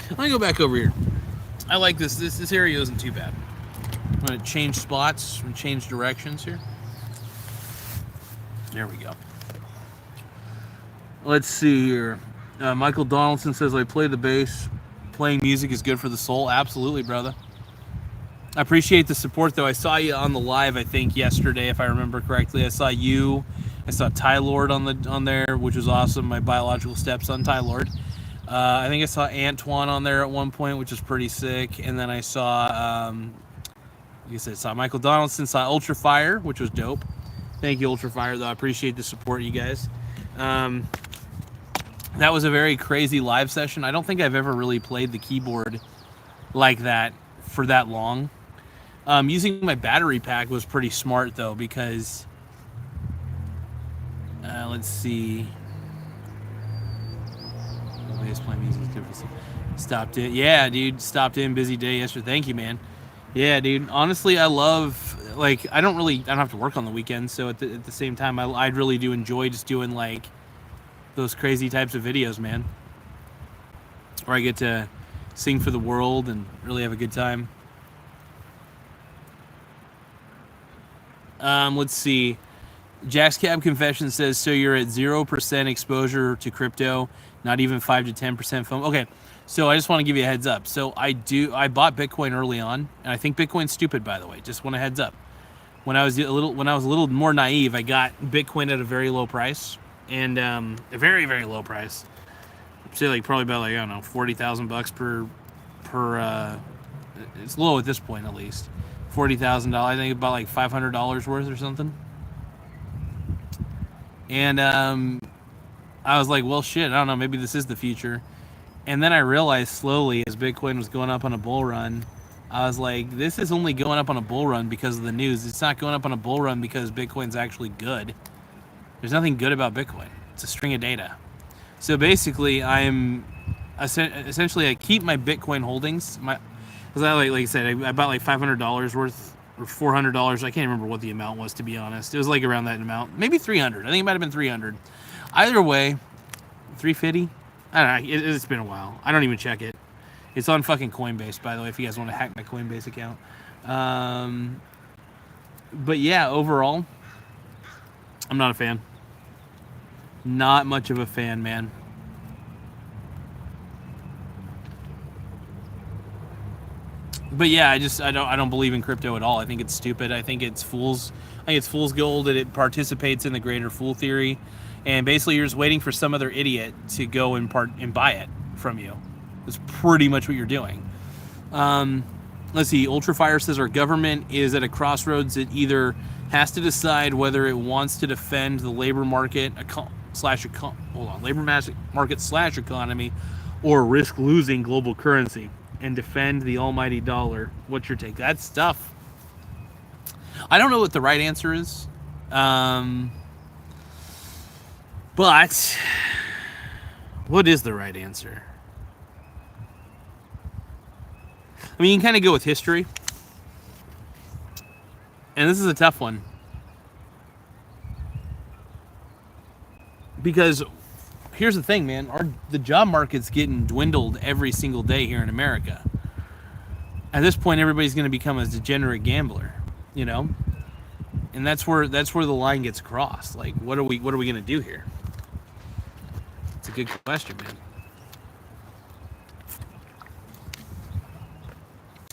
Let me go back over here. I like this. This area isn't too bad. I'm going to change spots and change directions here. There we go. Let's see here. Michael Donaldson says, I play the bass. Playing music is good for the soul. Absolutely, brother. I appreciate the support, though. I saw you on the live, I think, yesterday, if I remember correctly. I saw you. I saw Ty Lord on there, which was awesome. My biological stepson, Ty Lord. I think I saw Antoine on there at one point, which is pretty sick. And then I saw, like I said, saw Michael Donaldson, saw Ultra Fire, which was dope. Thank you, Ultra Fire, though. I appreciate the support, you guys. That was a very crazy live session. I don't think I've ever really played the keyboard like that for that long. Using my battery pack was pretty smart, though, because let's see. Bass playing music is different. Stopped it. Yeah, dude. Stopped in. Busy day yesterday. Thank you, man. Yeah, dude. Honestly, I love, like, I don't have to work on the weekends, so at the same time, I really do enjoy just doing, like, those crazy types of videos, man. Where I get to sing for the world and really have a good time. Let's see. Jack's Cab Confession says, so you're at 0% exposure to crypto, not even 5 to 10% foam. Okay, so I just want to give you a heads up. So I bought Bitcoin early on, and I think Bitcoin's stupid, by the way. Just want a heads up. When I was a little more naive, I got Bitcoin at a very low price, and a very, very low price. I'd say probably about I don't know, $40,000 per. It's low at this point, at least. $40,000. I think about like $500 worth or something. And I was like, well, shit, I don't know, maybe this is the future. And then I realized slowly, as Bitcoin was going up on a bull run, I was like, this is only going up on a bull run because of the news. It's not going up on a bull run because Bitcoin's actually good. There's nothing good about Bitcoin. It's a string of data. So basically, essentially I keep my Bitcoin holdings. Because like I said, I bought like $500 worth or $400. I can't remember what the amount was, to be honest. It was like around that amount, maybe 300. I think it might have been 300. Either way, 350. I don't know. It's been a while. I don't even check it. It's on fucking Coinbase, by the way, if you guys want to hack my Coinbase account. But yeah, overall, I'm not a fan. Not much of a fan, man. But yeah, I don't believe in crypto at all. I think it's stupid. I think it's fool's gold, and it participates in the greater fool theory. And basically, you're just waiting for some other idiot to go and buy it from you. That's pretty much what you're doing. Let's see. Ultrafire says our government is at a crossroads. It either has to decide whether it wants to defend the labor market economy, or risk losing global currency and defend the almighty dollar. What's your take? That's tough. I don't know what the right answer is. But what is the right answer? I mean, you can kind of go with history. And this is a tough one. Because here's the thing, man. The job market's getting dwindled every single day here in America. At this point, everybody's going to become a degenerate gambler, you know? And that's where the line gets crossed. Like, what are we going to do here? It's a good question, man.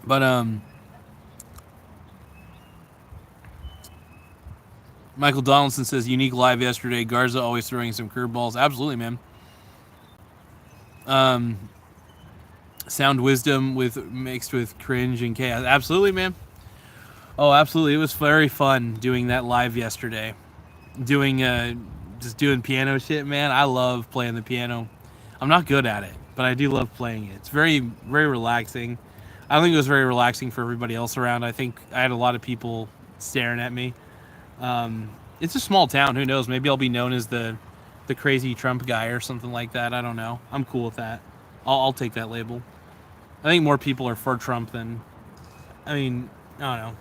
But Michael Donaldson says unique live yesterday. Garza always throwing some curveballs. Absolutely, man. Sound wisdom mixed with cringe and chaos. Absolutely, man. Oh, absolutely. It was very fun doing that live yesterday. Just doing piano shit, man. I love playing the piano. I'm not good at it, but I do love playing it. It's very, very relaxing. I don't think it was very relaxing for everybody else around. I think I had a lot of people staring at me. It's a small town. Who knows? Maybe I'll be known as the crazy Trump guy or something like that. I don't know. I'm cool with that. I'll take that label. I think more people are for Trump than... I don't know.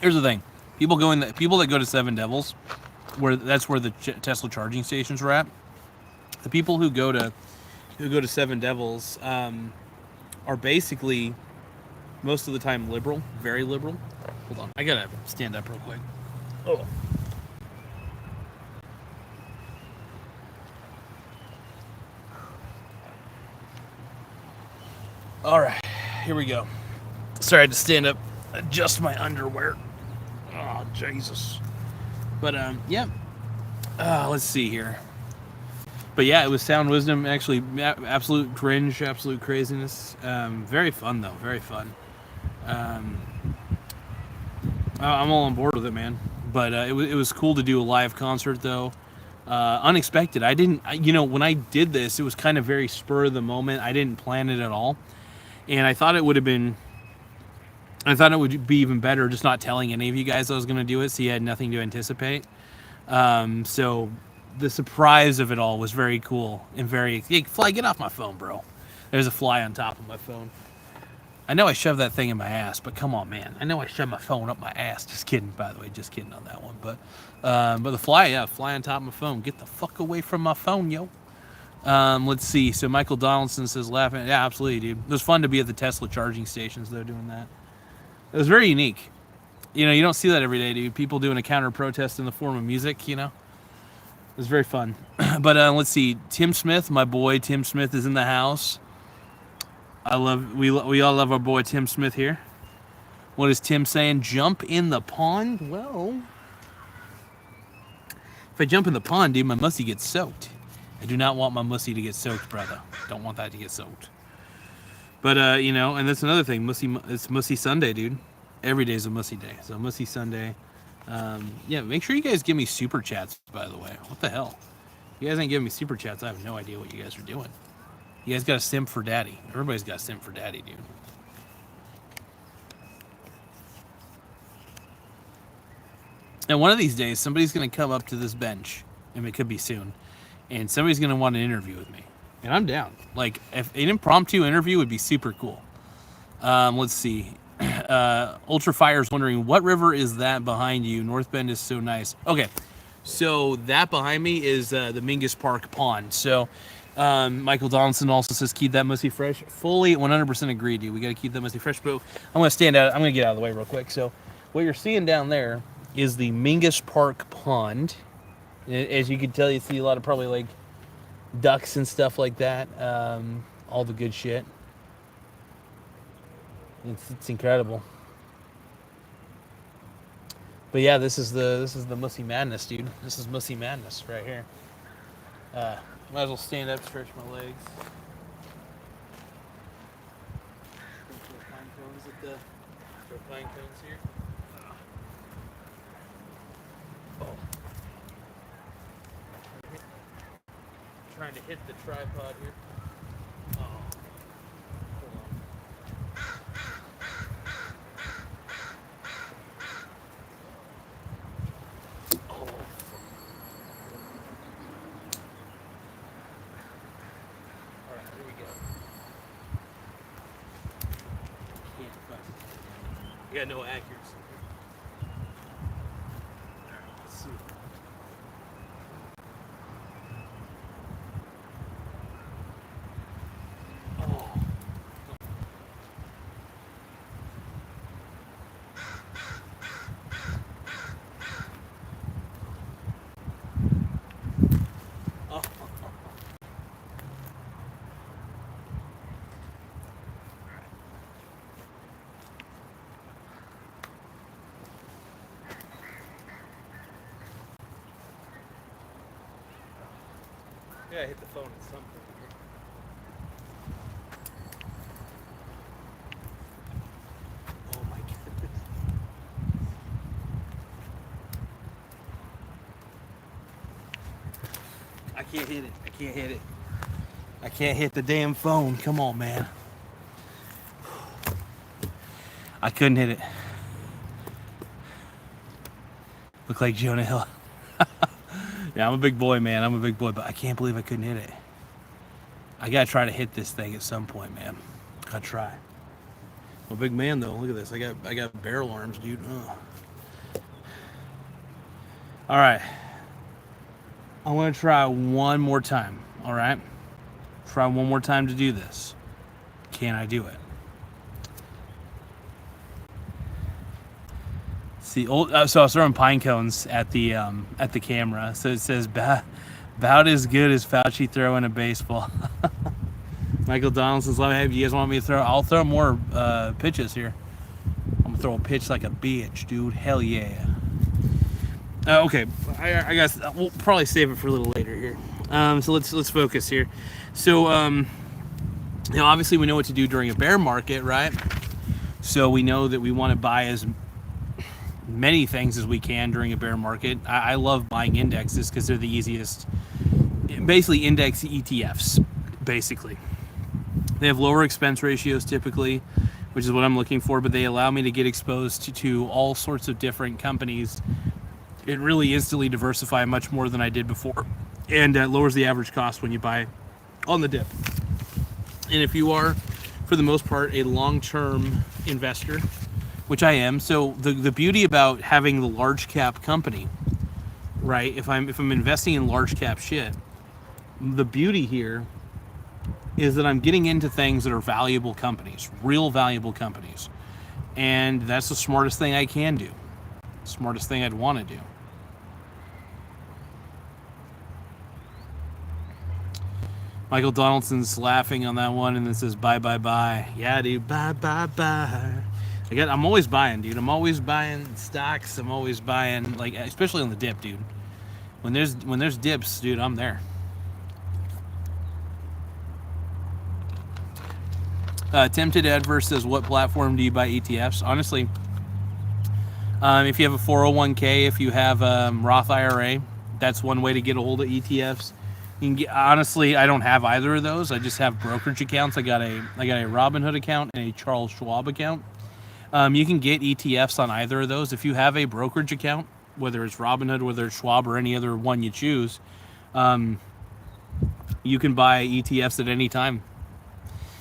Here's the thing. People that go to Seven Devils, that's where the Tesla charging stations were at. The people who go to Seven Devils are basically most of the time liberal, very liberal. Hold on, I gotta stand up real quick. Oh. All right, here we go. Sorry, I had to stand up, adjust my underwear. Oh, Jesus. But, yeah. Let's see here. But yeah, it was sound wisdom, actually, absolute cringe, absolute craziness. Very fun, though, very fun. I'm all on board with it, man. But it was cool to do a live concert, though. Unexpected. I didn't, when I did this, it was kind of very spur of the moment. I didn't plan it at all. And I thought it would be even better just not telling any of you guys I was going to do it, so you had nothing to anticipate. So the surprise of it all was very cool and very, hey, fly, get off my phone, bro. There's a fly on top of my phone. I know I shoved that thing in my ass, but come on, man. I know I shoved my phone up my ass. Just kidding, by the way. Just kidding on that one. But the fly, yeah, fly on top of my phone. Get the fuck away from my phone, yo. Let's see. So Michael Donaldson says, laughing. Yeah, absolutely, dude. It was fun to be at the Tesla charging stations, though, doing that. It was very unique. You don't see that every day, dude. People doing a counter protest in the form of music, It was very fun. But let's see. Tim Smith, my boy, Tim Smith is in the house. We all love our boy Tim Smith here. What is Tim saying? Jump in the pond? Well, if I jump in the pond, dude, my mussy gets soaked. I do not want my mussy to get soaked, brother. Don't want that to get soaked. But and that's another thing. It's Mussy Sunday, dude. Every day is a Mussy day. So Mussy Sunday. Yeah, make sure you guys give me super chats, by the way. What the hell? You guys ain't giving me super chats. I have no idea what you guys are doing. You guys got a simp for daddy. Everybody's got a simp for daddy, dude. And one of these days, somebody's going to come up to this bench, and it could be soon, and somebody's going to want an interview with me. And I'm down. Like, if an impromptu interview would be super cool. Let's see. Ultra Fire's wondering, what river is that behind you? North Bend is so nice. Okay, so that behind me is the Mingus Park Pond. So Michael Donaldson also says, keep that mussy fresh. Fully 100% agree, dude. We got to keep that mussy fresh. But I'm going to stand out. I'm going to get out of the way real quick. So what you're seeing down there is the Mingus Park Pond. As you can tell, you see a lot of probably like ducks and stuff like that. All the good shit. It's incredible. But yeah, this is the Mussy Madness, dude. This is Mussy Madness right here. Might as well stand up, stretch my legs. Pine cones at the pine cones here. Oh. Trying to hit the tripod here. Oh. Hold on. You got no accuracy. Alright, let's see. Oh. Oh. Yeah, I hit the phone at some point here. Oh my goodness. I can't hit it. I can't hit it. I can't hit the damn phone. Come on, man. I couldn't hit it. Look like Jonah Hill. Yeah, I'm a big boy, man. I'm a big boy, but I can't believe I couldn't hit it. I gotta try to hit this thing at some point, man. Gotta try. I'm a big man, though. Look at this. I got barrel arms, dude. Ugh. All right. I'm gonna try one more time. All right. Try one more time to do this. Can I do it? See, so I was throwing pine cones at the camera. So it says about as good as Fauci throwing a baseball. Michael Donaldson's love. Hey, you guys want me to throw? I'll throw more pitches here. I'm gonna throw a pitch like a bitch, dude. Hell yeah. Okay, I guess we'll probably save it for a little later here. So let's focus here. So obviously we know what to do during a bear market, right? So we know that we want to buy as many things as we can during a bear market. I love buying indexes because they're the easiest. Basically, index ETFs. Basically, they have lower expense ratios typically, which is what I'm looking for. But they allow me to get exposed to all sorts of different companies. It really instantly diversify much more than I did before, and lowers the average cost when you buy on the dip. And if you are, for the most part, a long-term investor, which I am, so the beauty about having the large cap company, right? If I'm investing in large cap shit, the beauty here is that I'm getting into things that are valuable companies, real valuable companies, and that's the smartest thing I can do. Smartest thing I'd want to do. Michael Donaldson's laughing on that one and then says bye bye bye. Yeah, dude, bye bye bye. I'm always buying, dude. I'm always buying stocks. I'm always buying, like, especially on the dip, dude. When there's dips, dude, I'm there. Tempted Adverse says, what platform do you buy ETFs? Honestly, if you have a 401k, if you have Roth IRA, that's one way to get a hold of ETFs. You can get, honestly, I don't have either of those. I just have brokerage accounts. I got a Robinhood account and a Charles Schwab account. You can get ETFs on either of those. If you have a brokerage account, whether it's Robinhood, whether it's Schwab, or any other one you choose, you can buy ETFs at any time.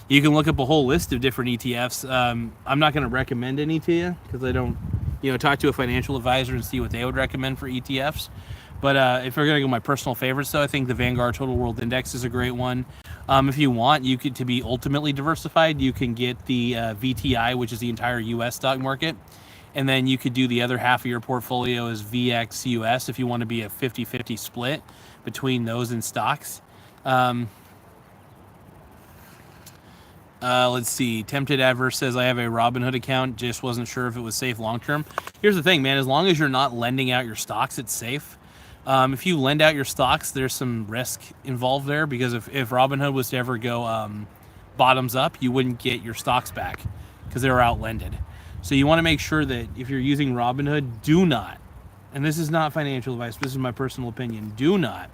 You can look up a whole list of different ETFs. I'm not going to recommend any to you because I don't, talk to a financial advisor and see what they would recommend for ETFs. But if you're going to go my personal favorites, though, I think the Vanguard Total World Index is a great one. If you want, to be ultimately diversified, you can get the VTI, which is the entire U.S. stock market. And then you could do the other half of your portfolio as VXUS if you want to be a 50-50 split between those and stocks. Let's see. Tempted Adverse says, I have a Robinhood account. Just wasn't sure if it was safe long-term. Here's the thing, man. As long as you're not lending out your stocks, it's safe. If you lend out your stocks, there's some risk involved there because if Robinhood was to ever go bottoms up, you wouldn't get your stocks back because they were outlended. So you want to make sure that if you're using Robinhood, do not, and this is not financial advice, this is my personal opinion, do not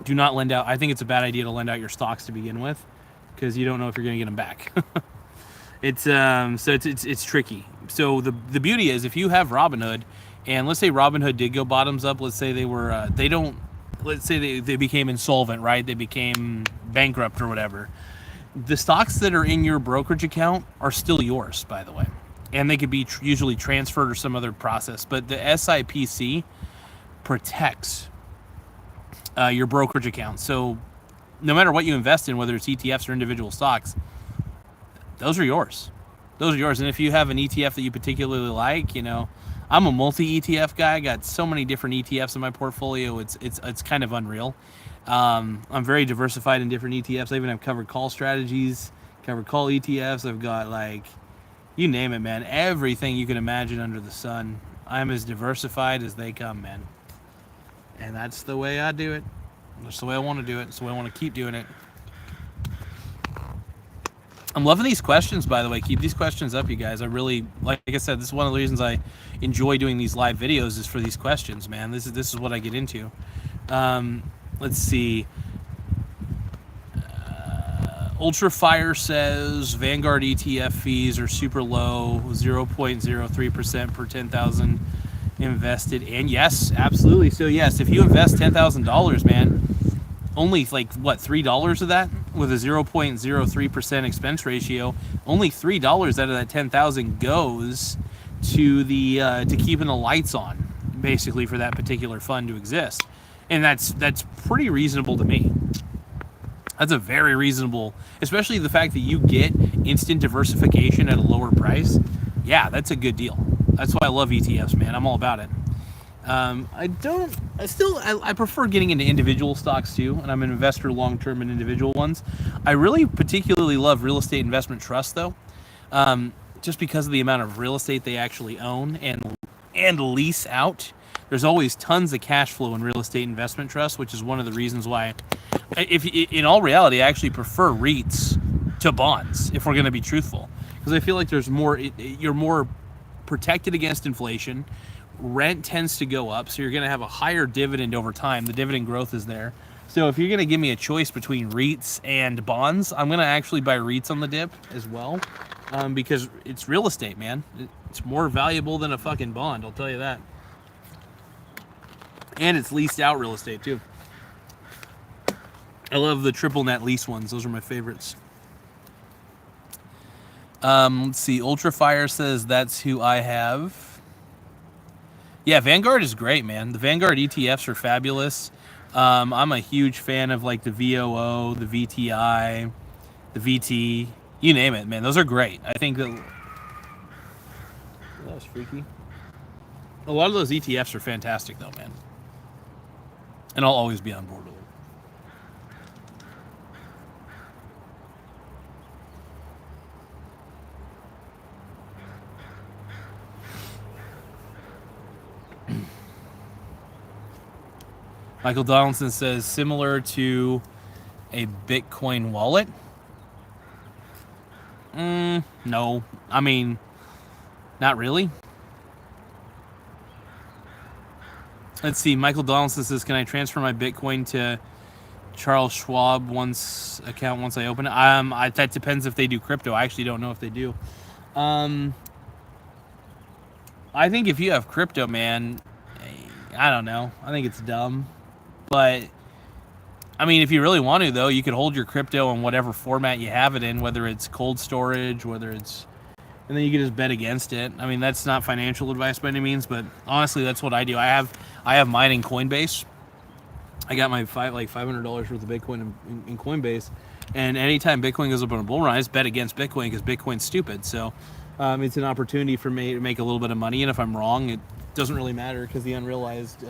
lend out. I think it's a bad idea to lend out your stocks to begin with because you don't know if you're going to get them back. It's tricky. So the beauty is if you have Robinhood, and let's say Robinhood did go bottoms up, let's say they were let's say they became insolvent, right? They became bankrupt or whatever. The stocks that are in your brokerage account are still yours, by the way, and they could be usually transferred or some other process. But the SIPC protects your brokerage account. So no matter what you invest in, whether it's ETFs or individual stocks, those are yours. Those are yours. And if you have an ETF that you particularly like, I'm a multi-ETF guy. I got so many different ETFs in my portfolio. It's kind of unreal. I'm very diversified in different ETFs. I even have covered call strategies, covered call ETFs. I've got, you name it, man. Everything you can imagine under the sun. I'm as diversified as they come, man. And that's the way I do it. That's the way I want to do it. That's the way I want to keep doing it. I'm loving these questions, by the way. Keep these questions up, you guys. I really, like I said, this is one of the reasons I enjoy doing these live videos is for these questions, man. This is what I get into. Let's see. Ultra Fire says Vanguard ETF fees are super low, 0.03% per 10,000 invested. And yes, absolutely. So yes, if you invest $10,000, man, only $3 of that with a 0.03% expense ratio, only $3 out of that 10,000 goes to the to keeping the lights on, basically, for that particular fund to exist. And that's pretty reasonable to me. That's a very reasonable, especially the fact that you get instant diversification at a lower price. Yeah, that's a good deal. That's why I love ETFs, man. I'm all about it. I prefer getting into individual stocks too, and I'm an investor long term in individual ones. I really particularly love real estate investment trusts though, just because of the amount of real estate they actually own and lease out. There's always tons of cash flow in real estate investment trusts, which is one of the reasons why, if in all reality, I actually prefer REITs to bonds if we're going to be truthful, because I feel like you're more protected against inflation. Rent tends to go up, so you're going to have a higher dividend over time. The dividend growth is there. So if you're going to give me a choice between REITs and bonds, I'm going to actually buy REITs on the dip as well, because it's real estate, man. It's more valuable than a fucking bond, I'll tell you that. And it's leased out real estate too. I love the triple net lease ones. Those are my favorites. Let's see. Ultrafire says that's who I have. Yeah, Vanguard is great, man. The Vanguard ETFs are fabulous. I'm a huge fan of like the VOO, the VTI, the VT, you name it, man. Those are great. I think that was freaky. A lot of those ETFs are fantastic, though, man. And I'll always be on board with it. Michael Donaldson says, similar to a Bitcoin wallet? No. I mean, not really. Let's see. Michael Donaldson says, can I transfer my Bitcoin to Charles Schwab account once I open it? That depends if they do crypto. I actually don't know if they do. I think if you have crypto, man, I don't know. I think it's dumb. But, I mean, if you really want to, though, you could hold your crypto in whatever format you have it in, whether it's cold storage, and then you can just bet against it. I mean, that's not financial advice by any means, but honestly, that's what I do. I have mine in Coinbase. I got my $500 worth of Bitcoin in Coinbase, and anytime Bitcoin goes up on a bull run, I just bet against Bitcoin because Bitcoin's stupid. So it's an opportunity for me to make a little bit of money, and if I'm wrong, it doesn't really matter because the unrealized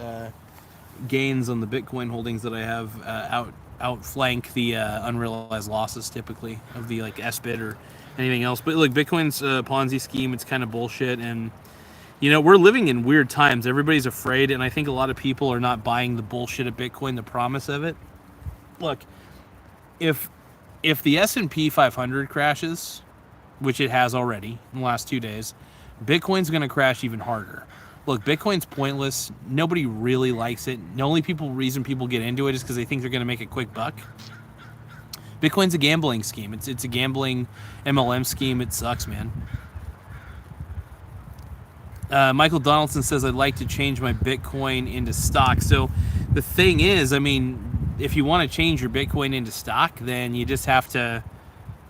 gains on the Bitcoin holdings that I have outflank the unrealized losses typically of the like SBIT or anything else. But look, Bitcoin's a Ponzi scheme. It's kind of bullshit, and you know, we're living in weird times. Everybody's afraid, and I think a lot of people are not buying the bullshit of Bitcoin, the promise of it. Look, if the S&P 500 crashes, which it has already in the last 2 days, Bitcoin's going to crash even harder. Look, Bitcoin's pointless. Nobody really likes it. The only reason people get into it is because they think they're going to make a quick buck. Bitcoin's a gambling scheme. It's a gambling MLM scheme. It sucks, man. Michael Donaldson says, I'd like to change my Bitcoin into stock. So the thing is, I mean, if you want to change your Bitcoin into stock, then you just have to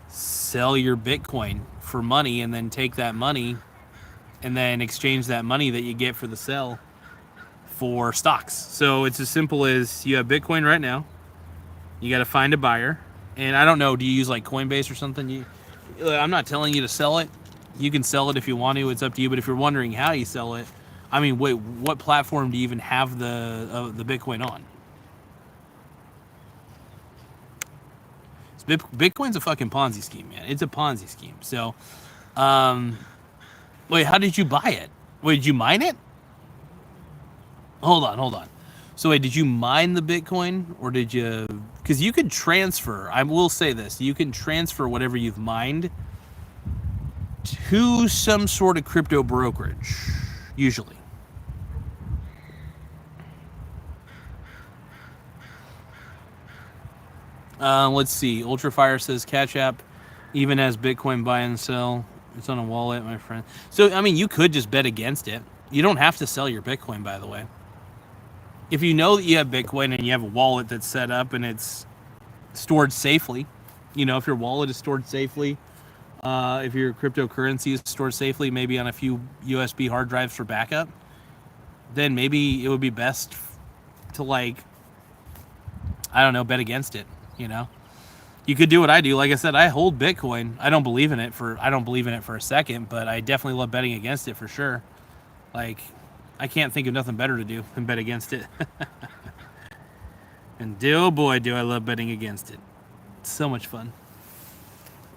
sell your Bitcoin for money and then take that money and then exchange that money that you get for the sell for stocks. So it's as simple as you have Bitcoin right now. You got to find a buyer. And I don't know, do you use like Coinbase or something? I'm not telling you to sell it. You can sell it if you want to. It's up to you. But if you're wondering how you sell it, I mean, wait, what platform do you even have the Bitcoin on? Bitcoin's a fucking Ponzi scheme, man. It's a Ponzi scheme. So, wait, how did you buy it? Wait, did you mine it? Hold on. So wait, did you mine the Bitcoin or did you? Because you could transfer. I will say this: you can transfer whatever you've mined to some sort of crypto brokerage, usually. Let's see. Ultrafire says Cash App even has Bitcoin buy and sell. It's on a wallet, my friend. So, I mean, you could just bet against it. You don't have to sell your Bitcoin, by the way. If you know that you have Bitcoin and you have a wallet that's set up and it's stored safely, you know, if your wallet is stored safely, if your cryptocurrency is stored safely, maybe on a few USB hard drives for backup, then maybe it would be best to, like, I don't know, bet against it, you know? You could do what I do. Like I said, I hold Bitcoin. I don't believe in it for a second, but I definitely love betting against it for sure. Like, I can't think of nothing better to do than bet against it. And oh boy, do I love betting against it. It's so much fun.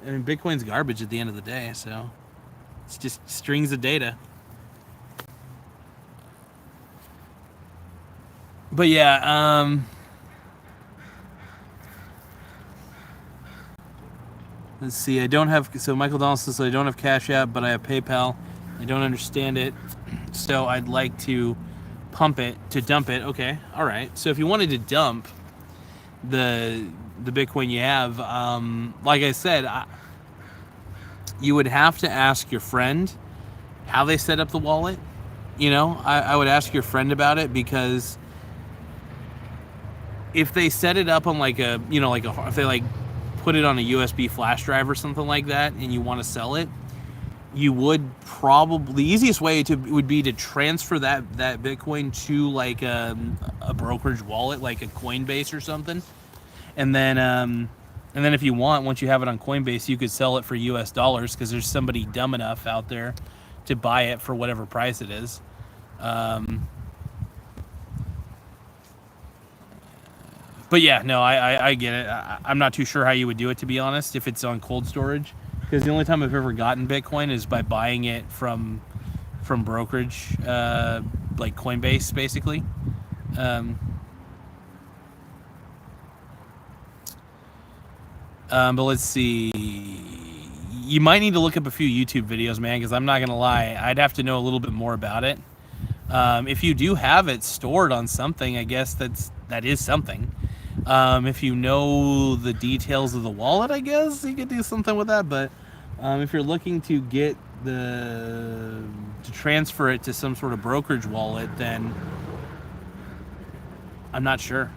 I mean, Bitcoin's garbage at the end of the day, so it's just strings of data. But yeah, let's see. I don't have, so Michael Donaldson says I don't have Cash App, but I have PayPal. I don't understand it, so I'd like to dump it. Okay, all right. So if you wanted to dump the Bitcoin you have, like I said, you would have to ask your friend how they set up the wallet. I would ask your friend about it, because if they set it up on if they put it on a USB flash drive or something like that, and you want to sell it, you would probably, the easiest way would be to transfer that Bitcoin to like a brokerage wallet, like a Coinbase or something, and then if you want, once you have it on Coinbase, you could sell it for US dollars, because there's somebody dumb enough out there to buy it for whatever price it is. But yeah, no, I get it. I'm not too sure how you would do it, to be honest, if it's on cold storage, because the only time I've ever gotten Bitcoin is by buying it from brokerage, like Coinbase, basically. But let's see. You might need to look up a few YouTube videos, man, because I'm not gonna lie, I'd have to know a little bit more about it. If you do have it stored on something, I guess that is something. If you know the details of the wallet, I guess you could do something with that. But if you're looking to get to transfer it to some sort of brokerage wallet, then I'm not sure.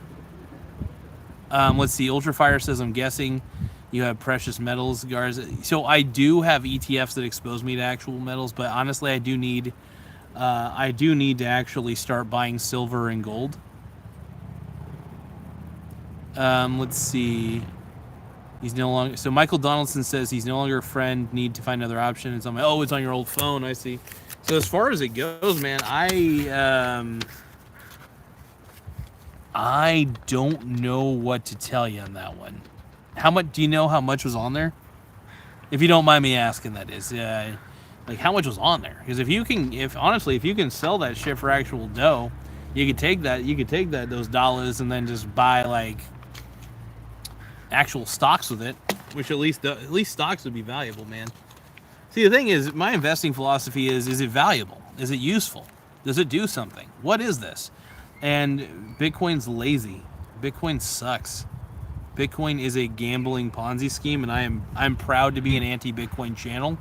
Let's see. Ultrafire says, I'm guessing you have precious metals, Garza. So I do have ETFs that expose me to actual metals, but honestly, I do need to actually start buying silver and gold. Let's see. He's no longer. So Michael Donaldson says he's no longer a friend. Need to find another option. It's on my. Oh, it's on your old phone. I see. So as far as it goes, man, I don't know what to tell you on that one. How much do you know? How much was on there? If you don't mind me asking, that is. Like, how much was on there? Because if you can sell that shit for actual dough, you could take those dollars and then just buy like actual stocks with it, which at least stocks would be valuable, man. See, the thing is, my investing philosophy is it valuable? Is it useful? Does it do something? What is this? And Bitcoin's lazy. Bitcoin sucks. Bitcoin is a gambling Ponzi scheme, and I'm proud to be an anti-Bitcoin channel.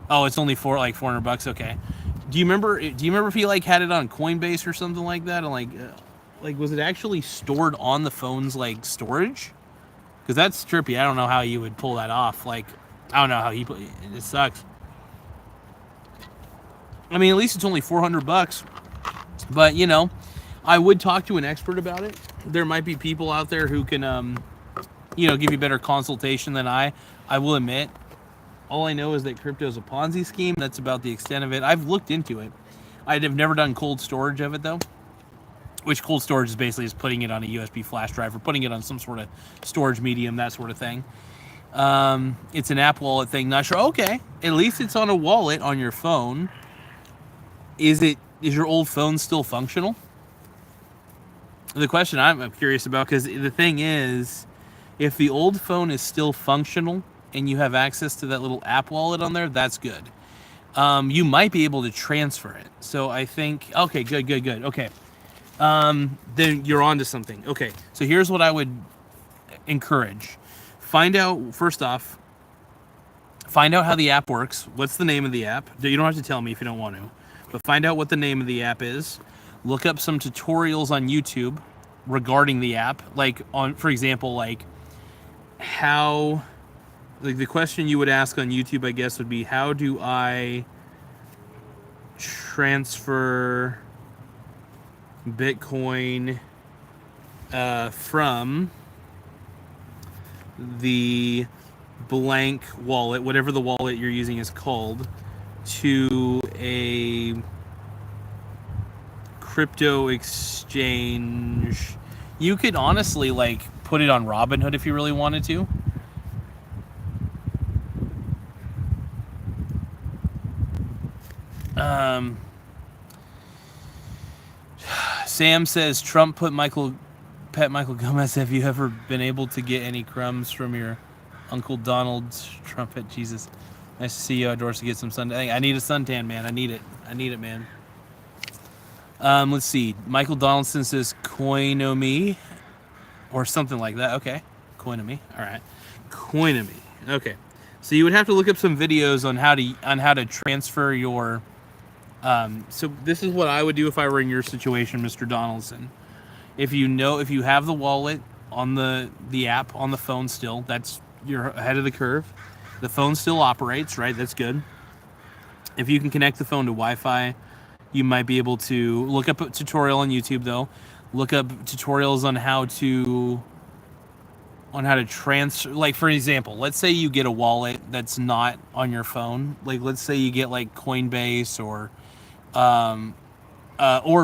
Oh, it's only for like $400. Okay. Do you remember if he like had it on Coinbase or something like that, and like was it actually stored on the phone's like storage? Because that's trippy. I don't know how you would pull that off. Like, I don't know how it sucks. I mean, at least it's only $400. But I would talk to an expert about it. There might be people out there who can give you better consultation than I will admit. All I know is that crypto is a Ponzi scheme. That's about the extent of it. I've looked into it. I'd have never done cold storage of it, though. Which cold storage is basically just putting it on a USB flash drive or putting it on some sort of storage medium, that sort of thing. It's an app wallet thing. Not sure. Okay. At least it's on a wallet on your phone. Is your old phone still functional? The question I'm curious about, because the thing is, if the old phone is still functional and you have access to that little app wallet on there, that's good. You might be able to transfer it. So I think, okay, good. Okay. Then you're on to something. Okay. So here's what I would encourage. First off, find out how the app works. What's the name of the app? You don't have to tell me if you don't want to, but find out what the name of the app is. Look up some tutorials on YouTube regarding the app. For example, how, the question you would ask on YouTube, I guess, would be, how do I transfer Bitcoin from the blank wallet, whatever the wallet you're using is called, to a crypto exchange, you could honestly like put it on Robinhood if you really wanted to. Sam says Trump pet Michael Gomez. Have you ever been able to get any crumbs from your Uncle Donald Trumpet? Jesus, nice to see you outdoors to get some sun. I need a suntan, man. I need it, man. Let's see. Michael Donaldson says Coinomy or something like that. Okay, Coinomy. All right, Coinomy. Okay, so you would have to look up some videos on how to transfer your. So this is what I would do if I were in your situation, Mr. Donaldson. If you have the wallet on the app on the phone still, you're ahead of the curve. The phone still operates, right? That's good. If you can connect the phone to Wi-Fi, you might be able to look up a tutorial on YouTube though. Look up tutorials on how to transfer, like for example, let's say you get a wallet that's not on your phone. Like let's say you get like Coinbase or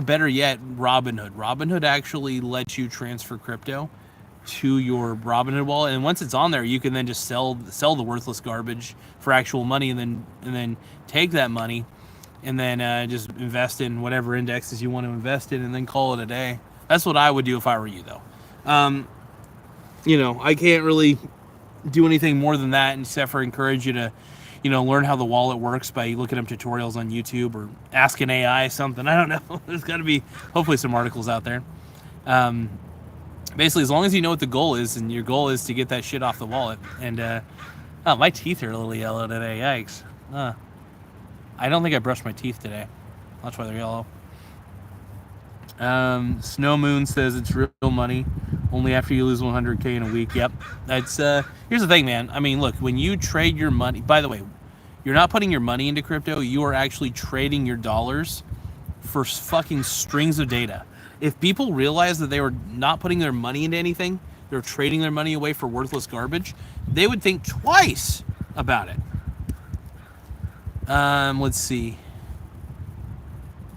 better yet, Robinhood. Robinhood actually lets you transfer crypto to your Robinhood wallet, and once it's on there, you can then just sell the worthless garbage for actual money, and then take that money, and then just invest in whatever indexes you want to invest in, and then call it a day. That's what I would do if I were you, though. I can't really do anything more than that, except for encourage you to, learn how the wallet works by looking up tutorials on YouTube or asking AI something. I don't know. There's got to be hopefully some articles out there. Basically, as long as you know what the goal is, and your goal is to get that shit off the wallet. And my teeth are a little yellow today. Yikes. I don't think I brushed my teeth today. That's why they're yellow. Snow Moon says it's real money only after you lose 100K in a week. Yep. That's here's the thing, man. I mean, look, when you trade your money, by the way, you're not putting your money into crypto, you are actually trading your dollars for fucking strings of data. If people realize that they were not putting their money into anything, they're trading their money away for worthless garbage, they would think twice about it. Let's see.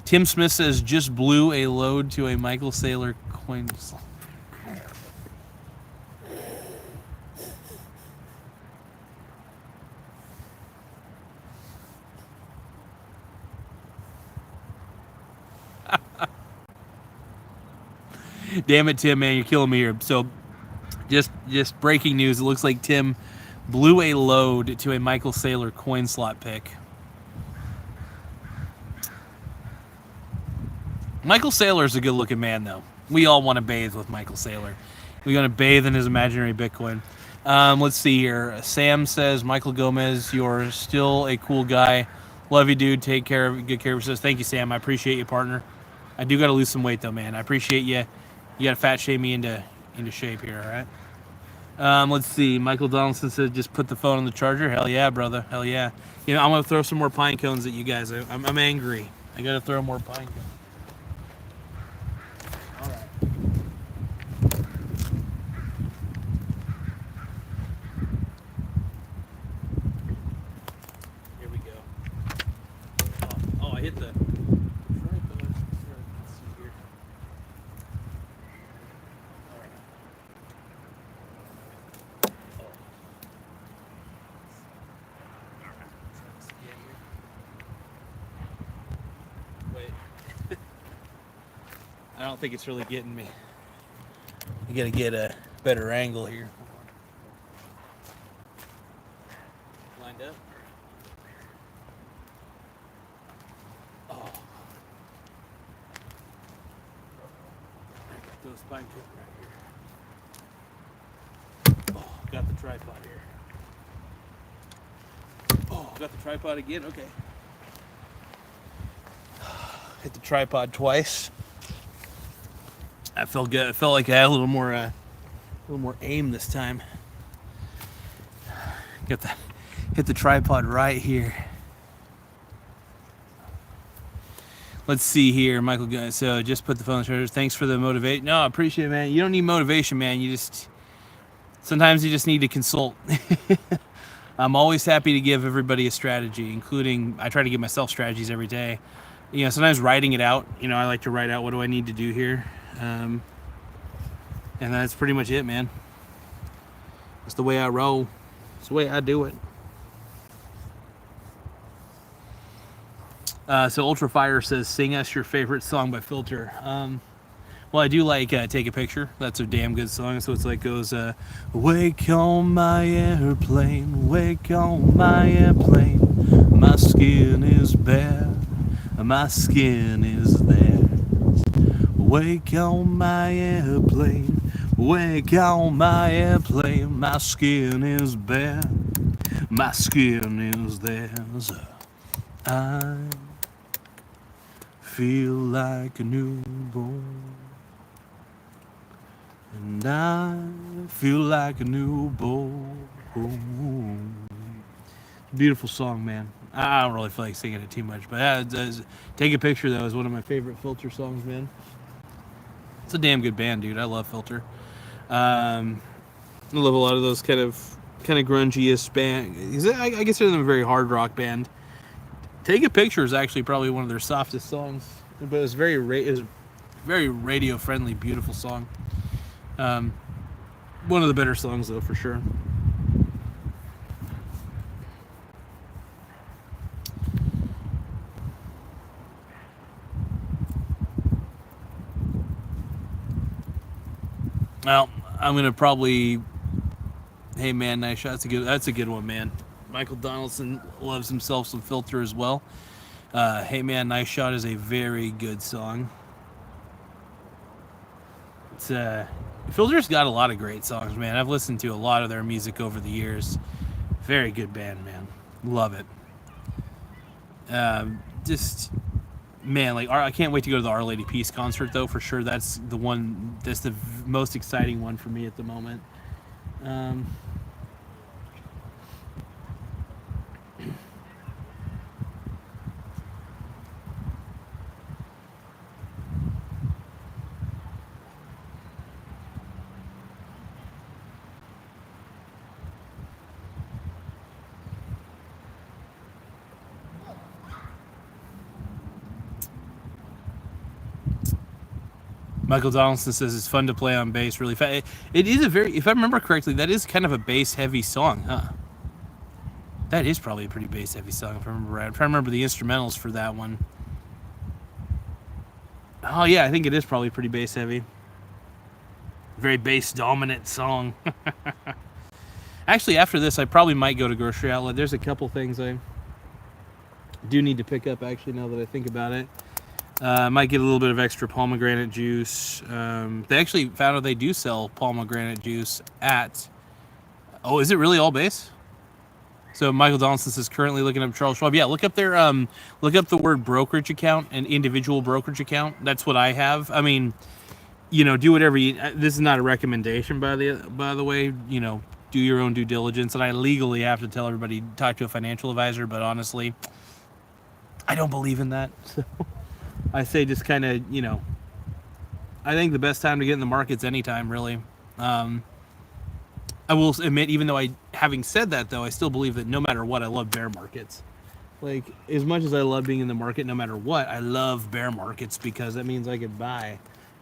Tim Smith says just blew a load to a Michael Saylor coin. Damn it, Tim, man, you're killing me here. So, just breaking news. It looks like Tim blew a load to a Michael Saylor coin slot pick. Michael Saylor is a good-looking man, though. We all want to bathe with Michael Saylor. We're going to bathe in his imaginary Bitcoin. Let's see here. Sam says, Michael Gomez, you're still a cool guy. Love you, dude. Take care of good care of yourself. Thank you, Sam. I appreciate you, partner. I do got to lose some weight, though, man. I appreciate you. You got to fat shame me into shape here, all right? Let's see. Michael Donaldson said, just put the phone on the charger. Hell yeah, brother. Hell yeah. I'm going to throw some more pine cones at you guys. I'm angry. I got to throw more pine cones. All right. Here we go. Oh, I hit the... I don't think it's really getting me. I gotta get a better angle here. Lined up. Oh. I got those pine cones right here. Oh, got the tripod here. Oh, got the tripod again? Okay. Hit the tripod twice. I felt good. I felt like I had a little more aim this time. Hit the tripod right here. Let's see here, Michael. So just put the phone on charger. Thanks for the motivation. No, I appreciate it, man. You don't need motivation, man. Sometimes you just need to consult. I'm always happy to give everybody a strategy, including I try to give myself strategies every day. You know, sometimes writing it out. You know, I like to write out what do I need to do here, and that's pretty much it, man. That's the way I roll. It's the way I do it. So Ultra Fire says, "Sing us your favorite song by Filter." Well, I do like "Take a Picture." That's a damn good song. So it's like goes, "Wake on my airplane, wake on my airplane. My skin is bare, my skin is there. Wake on my airplane, wake on my airplane. My skin is bare, my skin is there. I feel like a newborn, and I feel like a newborn." Beautiful song, man. I don't really feel like singing it too much, but "Take a Picture" though is one of my favorite Filter songs, man. It's a damn good band, dude. I love Filter. I love a lot of those kind of grungiest band. I consider them a very hard rock band. "Take a Picture" is actually probably one of their softest songs, but it's very radio friendly, beautiful song. One of the better songs though, for sure. Well, I'm gonna probably. Hey man, nice shot. That's a good one, man. Michael Donaldson loves himself some Filter as well. Hey man, nice shot is a very good song. It's Filter's got a lot of great songs, man. I've listened to a lot of their music over the years. Very good band, man. Love it. Just man, like I can't wait to go to the Our Lady Peace concert though, for sure. That's the one. That's the most exciting one for me at the moment. Michael Donaldson says it's fun to play on bass. Really fast. It is a very, if I remember correctly, that is kind of a bass-heavy song, huh? That is probably a pretty bass-heavy song, if I remember right. I'm trying to remember the instrumentals for that one. Oh yeah, I think it is probably pretty bass-heavy. Very bass-dominant song. Actually, after this, I probably might go to Grocery Outlet. There's a couple things I do need to pick up, actually, now that I think about it. Might get a little bit of extra pomegranate juice. They actually found out they do sell pomegranate juice at... Oh, is it really all base? So Michael Donaldson is currently looking up Charles Schwab. Yeah, look up their look up the word brokerage account and individual brokerage account. That's what I have. I mean, you know, do whatever you... This is not a recommendation, by the way. You know, do your own due diligence. And I legally have to tell everybody, talk to a financial advisor. But honestly, I don't believe in that. So... I say just kind of, you know, I think the best time to get in the market's anytime, really. I will admit, even though having said that, though, I still believe that no matter what, I love bear markets. Like, as much as I love being in the market, no matter what, I love bear markets because that means I could buy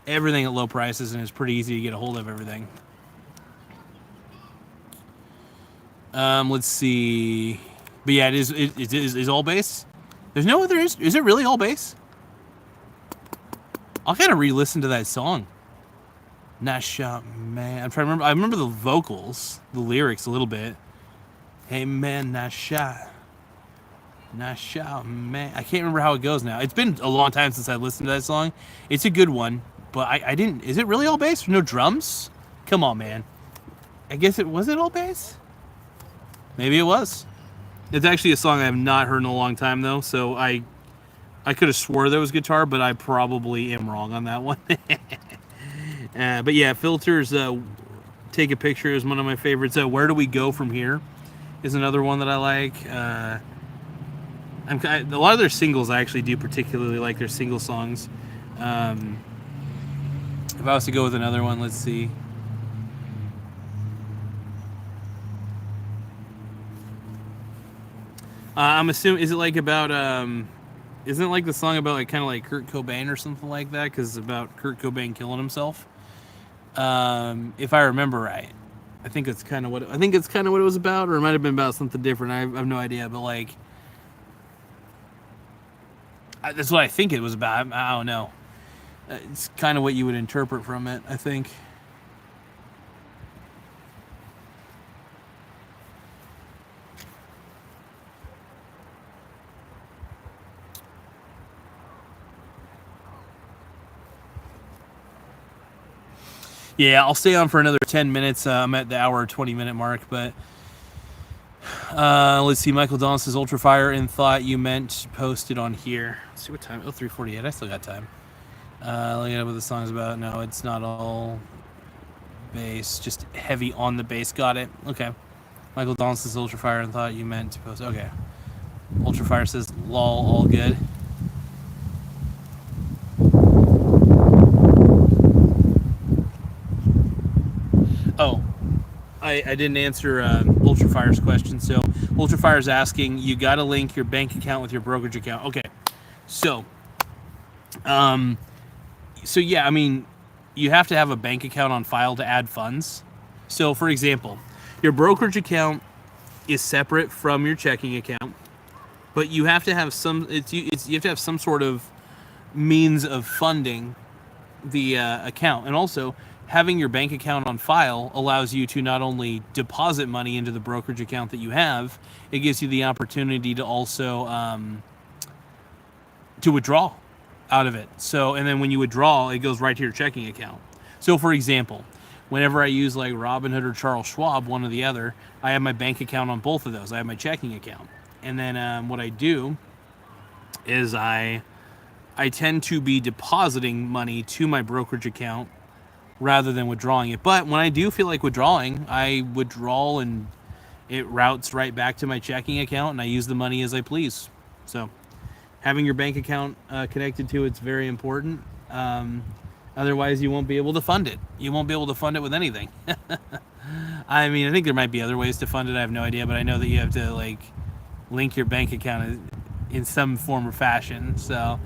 everything at low prices and it's pretty easy to get a hold of everything. Let's see. But yeah, it is all base. There's no other, is it really all base? I'll kind of re-listen to that song. Nice shot, man. I'm trying to remember. I remember the vocals, the lyrics a little bit. Hey, man, nice shot. Nice shot, man. I can't remember how it goes now. It's been a long time since I listened to that song. It's a good one, but I didn't... Is it really all bass? No drums? Come on, man. I guess it... Was it all bass? Maybe it was. It's actually a song I have not heard in a long time, though, so I could have swore there was guitar, but I probably am wrong on that one. But yeah, Filter's Take a Picture is one of my favorites. Where Do We Go From Here is another one that I like. A lot of their singles I actually do particularly like, their single songs. If I was to go with another one, let's see. I'm assuming, is it like about isn't it like the song about like kind of like Kurt Cobain or something like that? Because it's about Kurt Cobain killing himself. If I remember right, I think it's kind of what it was about, or it might have been about something different. I have no idea, but like that's what I think it was about. I don't know. It's kind of what you would interpret from it, I think. Yeah, I'll stay on for another 10 minutes. I'm at the hour 20-minute mark, but let's see. Michael Don says Ultra Fire and thought you meant posted on here. Let's see what time. Oh, 3:48. I still got time. Looking at what the song's about. No, it's not all bass, just heavy on the bass. Got it. Okay. Michael Don says Ultra Fire and thought you meant to post. Okay. Ultra Fire says lol, all good. Oh, I didn't answer Ultrafire's question. So Ultrafire's asking, you got to link your bank account with your brokerage account. Okay, so yeah, I mean, you have to have a bank account on file to add funds. So for example, your brokerage account is separate from your checking account, but you have to have you have to have some sort of means of funding the account, and also having your bank account on file allows you to not only deposit money into the brokerage account that you have, it gives you the opportunity to also to withdraw out of it. So, and then when you withdraw, it goes right to your checking account. So for example, whenever I use like Robinhood or Charles Schwab, one or the other, I have my bank account on both of those. I have my checking account, and then what I do is I tend to be depositing money to my brokerage account rather than withdrawing it. But when I do feel like withdrawing, I withdraw and it routes right back to my checking account, and I use the money as I please. So having your bank account connected to it's very important. Otherwise, you won't be able to fund it. You won't be able to fund it with anything. I mean, I think there might be other ways to fund it. I have no idea, but I know that you have to like link your bank account in some form or fashion. So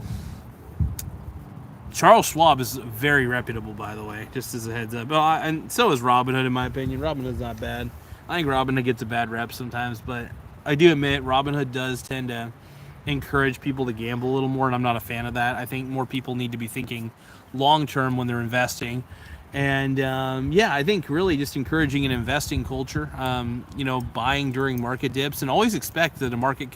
Charles Schwab is very reputable, by the way, just as a heads up. Well, and so is Robinhood, in my opinion. Robinhood's not bad. I think Robinhood gets a bad rep sometimes, but I do admit Robinhood does tend to encourage people to gamble a little more, and I'm not a fan of that. I think more people need to be thinking long-term when they're investing. And yeah, I think really just encouraging an investing culture, buying during market dips, and always expect that a market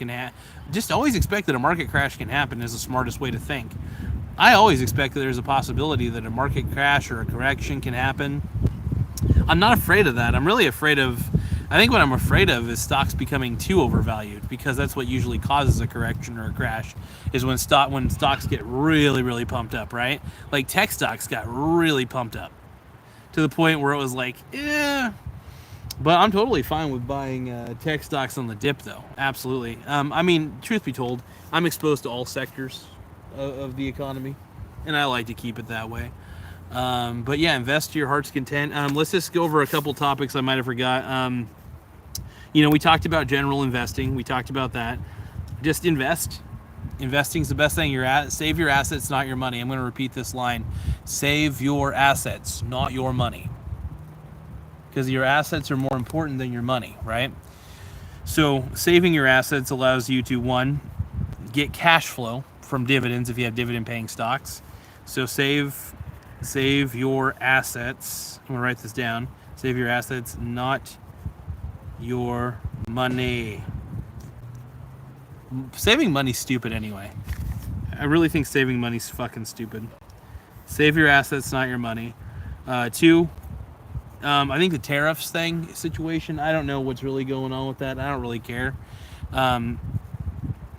always expect that a market crash can happen is the smartest way to think. I always expect that there's a possibility that a market crash or a correction can happen. I'm not afraid of that. I think what I'm afraid of is stocks becoming too overvalued, because that's what usually causes a correction or a crash, is when stocks get really, really pumped up, right? Like tech stocks got really pumped up to the point where it was like, eh. But I'm totally fine with buying tech stocks on the dip, though. Absolutely. I mean, truth be told, I'm exposed to all sectors of the economy, and I like to keep it that way. But yeah, invest to your heart's content. Let's just go over a couple topics I might have forgot. We talked about general investing. We talked about that. Just invest. Investing's the best thing. Save your assets, not your money. I'm going to repeat this line. Save your assets, not your money. Because your assets are more important than your money, right? So saving your assets allows you to, one, get cash flow from dividends if you have dividend paying stocks. So save your assets. I'm gonna write this down. Save your assets, not your money. Saving money's stupid anyway. I really think saving money's fucking stupid. Save your assets, not your money. Two, I think the tariffs situation, I don't know what's really going on with that. I don't really care.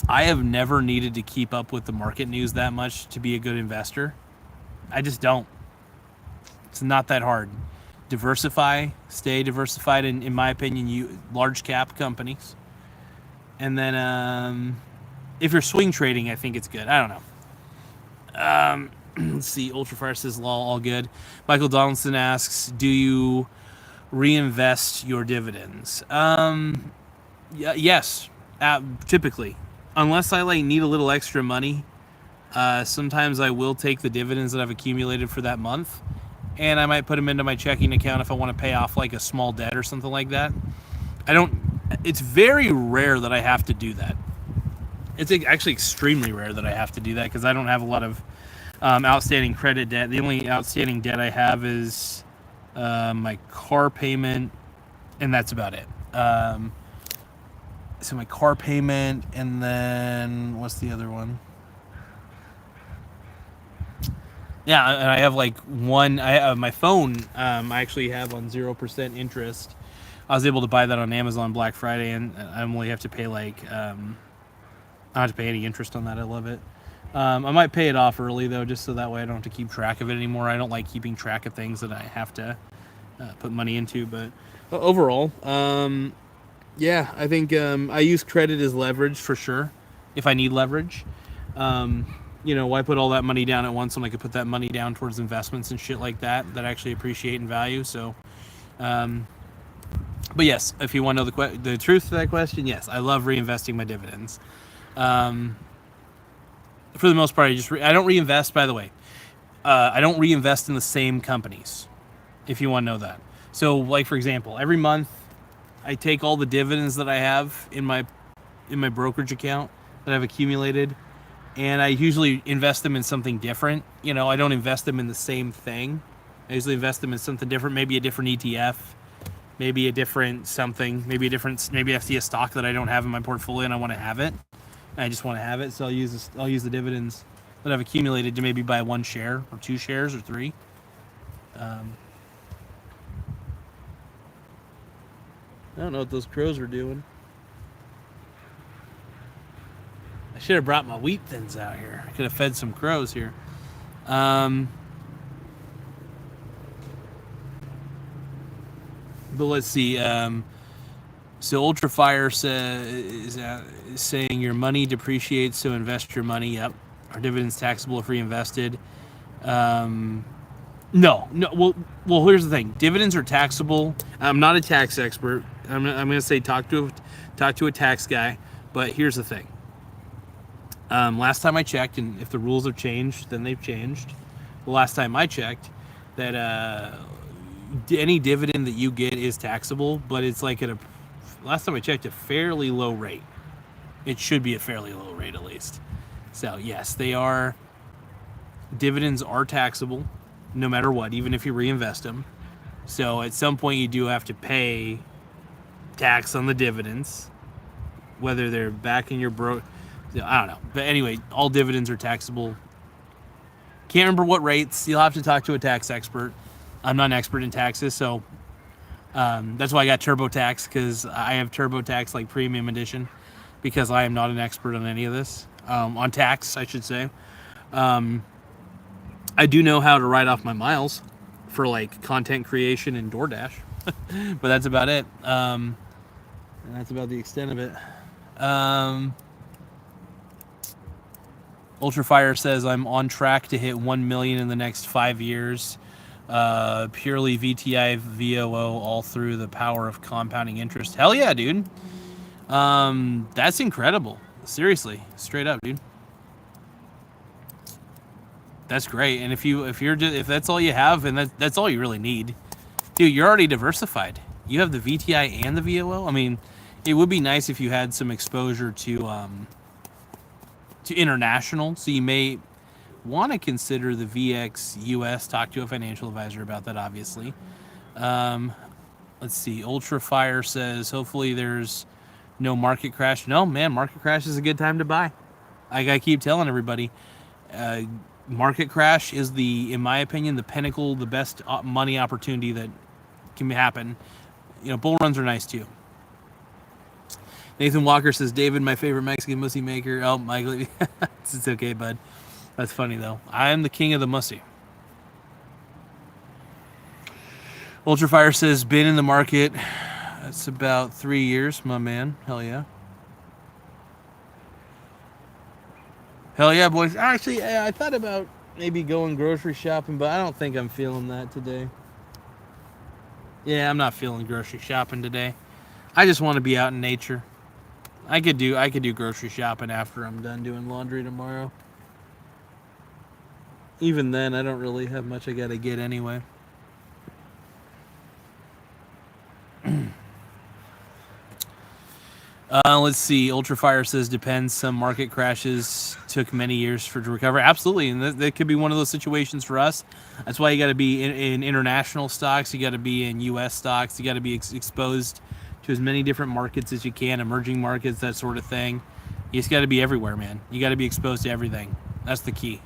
I have never needed to keep up with the market news that much to be a good investor. I just don't. It's not that hard. Stay diversified in my opinion, large cap companies. And then if you're swing trading, I think it's good. I don't know. Let's see. Ultrafire says, lol, all good. Michael Donaldson asks, do you reinvest your dividends? Yes. Typically, unless I like need a little extra money, sometimes I will take the dividends that I've accumulated for that month, and I might put them into my checking account if I want to pay off like a small debt or something like that. I don't. It's very rare that I have to do that. It's actually extremely rare that I have to do that because I don't have a lot of outstanding credit debt. The only outstanding debt I have is my car payment, and that's about it. So my car payment, and then what's the other one? Yeah, and I have like one. I have my phone. I actually have on 0% interest. I was able to buy that on Amazon Black Friday, and I only have to pay like I don't have to pay any interest on that. I love it. I might pay it off early though, just so that way I don't have to keep track of it anymore. I don't like keeping track of things that I have to put money into. But overall, yeah, I think I use credit as leverage for sure. If I need leverage, why put all that money down at once when I could put that money down towards investments and shit like that actually appreciate in value. So, but yes, if you want to know the truth to that question, yes, I love reinvesting my dividends. For the most part, I don't reinvest. By the way, I don't reinvest in the same companies. If you want to know that, so like for example, every month I take all the dividends that I have in my brokerage account that I've accumulated, and I usually invest them in something different. I don't invest them in the same thing. I usually invest them in something different, maybe a different ETF, maybe a different something, maybe I see a stock that I don't have in my portfolio and I want to have it. I just want to have it, so I'll use the dividends that I've accumulated to maybe buy 1 share or 2 shares or 3. I don't know what those crows were doing. I should have brought my wheat thins out here. I could have fed some crows here. But let's see. So Ultrafire is saying your money depreciates, so invest your money. Yep. Are dividends taxable if reinvested? No. Well, here's the thing. Dividends are taxable. I'm not a tax expert. I'm going to say talk to a tax guy. But here's the thing. Last time I checked, and if the rules have changed, then they've changed. The last time I checked, that any dividend that you get is taxable, but it's like last time I checked, a fairly low rate. It should be a fairly low rate at least. So yes, they are. Dividends are taxable, no matter what, even if you reinvest them. So at some point you do have to pay tax on the dividends, whether they're back in your I don't know. But anyway, all dividends are taxable. Can't remember what rates. You'll have to talk to a tax expert. I'm not an expert in taxes, so that's why I got TurboTax, because I have TurboTax like premium edition, because I am not an expert on any of this. On tax, I should say. I do know how to write off my miles for like content creation and DoorDash, but that's about it. And that's about the extent of it. Ultrafire says I'm on track to hit 1 million in the next 5 years. Purely VTI VOO, all through the power of compounding interest. Hell yeah, dude. That's incredible. Seriously, straight up, dude. That's great. And if that's all you have, and that's all you really need, dude, you're already diversified. You have the VTI and the VOO. I mean, it would be nice if you had some exposure to international. So you may want to consider the VX US. Talk to a financial advisor about that, obviously. Let's see. Ultrafire says, hopefully there's no market crash. No, man, market crash is a good time to buy. I keep telling everybody, market crash is in my opinion, the pinnacle, the best money opportunity that can happen. Bull runs are nice too. Nathan Walker says, David, my favorite Mexican mussy maker. Oh, Michael, it's okay, bud. That's funny though. I am the king of the mussy. Ultrafire says, been in the market. That's about 3 years, my man. Hell yeah. Hell yeah, boys. Actually, I thought about maybe going grocery shopping, but I don't think I'm feeling that today. Yeah, I'm not feeling grocery shopping today. I just want to be out in nature. I could do grocery shopping after I'm done doing laundry tomorrow. Even then, I don't really have much I gotta get anyway. Let's see. Ultrafire says depends. Some market crashes took many years for to recover. Absolutely, and that could be one of those situations for us. That's why you got to be in international stocks. You got to be in U.S. stocks. You got to be exposed to as many different markets as you can, emerging markets, that sort of thing. You just got to be everywhere, man. You got to be exposed to everything. That's the key.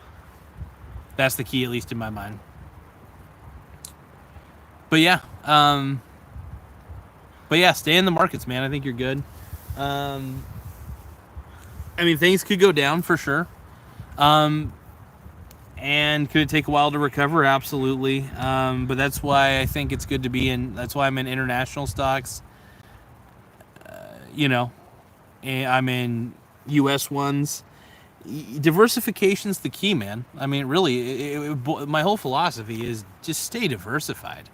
That's the key, at least in my mind. But yeah, stay in the markets, man. I think you're good. I mean, things could go down for sure. And could it take a while to recover? Absolutely. But that's why I think it's good to be in. That's why I'm in international stocks. You know, and I'm in U.S. ones. Diversification's the key, man. I mean, really, my whole philosophy is just stay diversified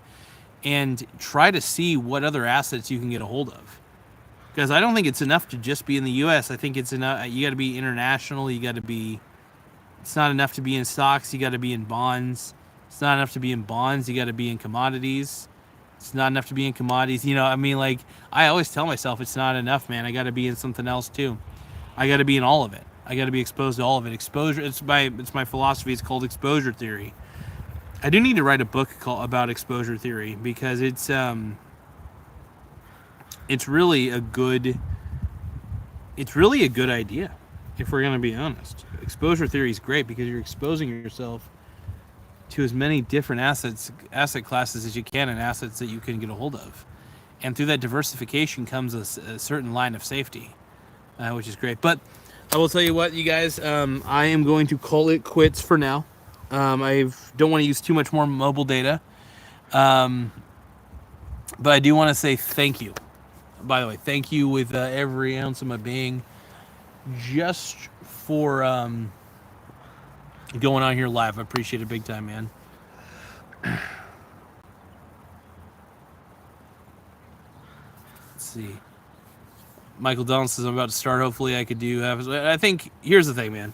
and try to see what other assets you can get a hold of. Because I don't think it's enough to just be in the U.S. I think it's enough. You got to be international. You got to be. It's not enough to be in stocks. You got to be in bonds. It's not enough to be in bonds. You got to be in commodities. It's not enough to be in commodities. You know, I mean, like, I always tell myself it's not enough, man. I got to be in something else too. I got to be in all of it. I got to be exposed to all of it. Exposure. It's my philosophy. It's called exposure theory. I do need to write a book about exposure theory because it's really a good idea, if we're going to be honest. Exposure theory is great because you're exposing yourself to as many different asset classes as you can, and assets that you can get a hold of. And through that diversification comes a certain line of safety, which is great. But I will tell you what, you guys, I am going to call it quits for now. I don't want to use too much more mobile data. But I do want to say thank you. By the way, thank you with every ounce of my being just for going on here live. I appreciate it big time, man. Let's see. Michael Donald says I'm about to start. Hopefully I could do I think here's the thing, man.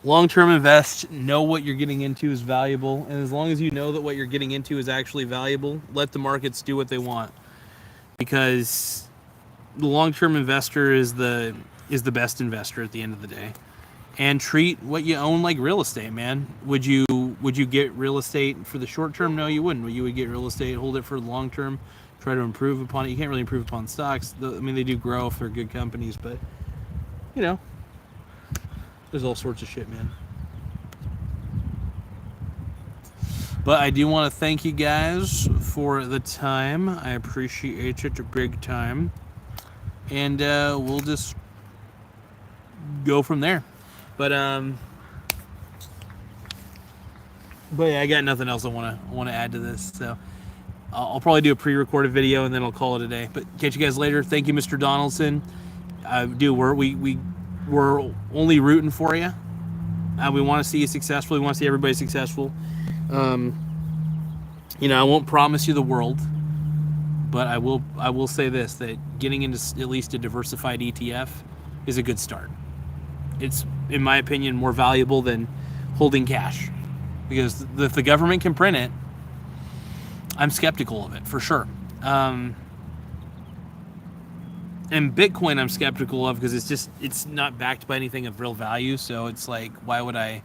Long-term invest, know what you're getting into is valuable, and as long as you know that what you're getting into is actually valuable, let the markets do what they want. Because the long-term investor is the best investor at the end of the day. And treat what you own like real estate, man. Would you get real estate for the short term? No, you wouldn't. You would get real estate, hold it for the long term, try to improve upon it. You can't really improve upon stocks. I mean, they do grow if they're good companies, but you know, there's all sorts of shit, man. But I do want to thank you guys for the time. I appreciate it a big time. And we'll just go from there. But yeah, I got nothing else I want to add to this. So I'll probably do a pre-recorded video and then I'll call it a day. But catch you guys later. Thank you, Mr. Donaldson. We're only rooting for you. We want to see you successful. We want to see everybody successful. You know, I won't promise you the world, but I will say this, that getting into at least a diversified ETF is a good start. It's, in my opinion, more valuable than holding cash, because if the government can print it, I'm skeptical of it for sure. And Bitcoin I'm skeptical of because it's not backed by anything of real value. So it's like, why would I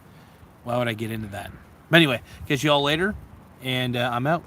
get into that? But anyway, catch you all later, and I'm out.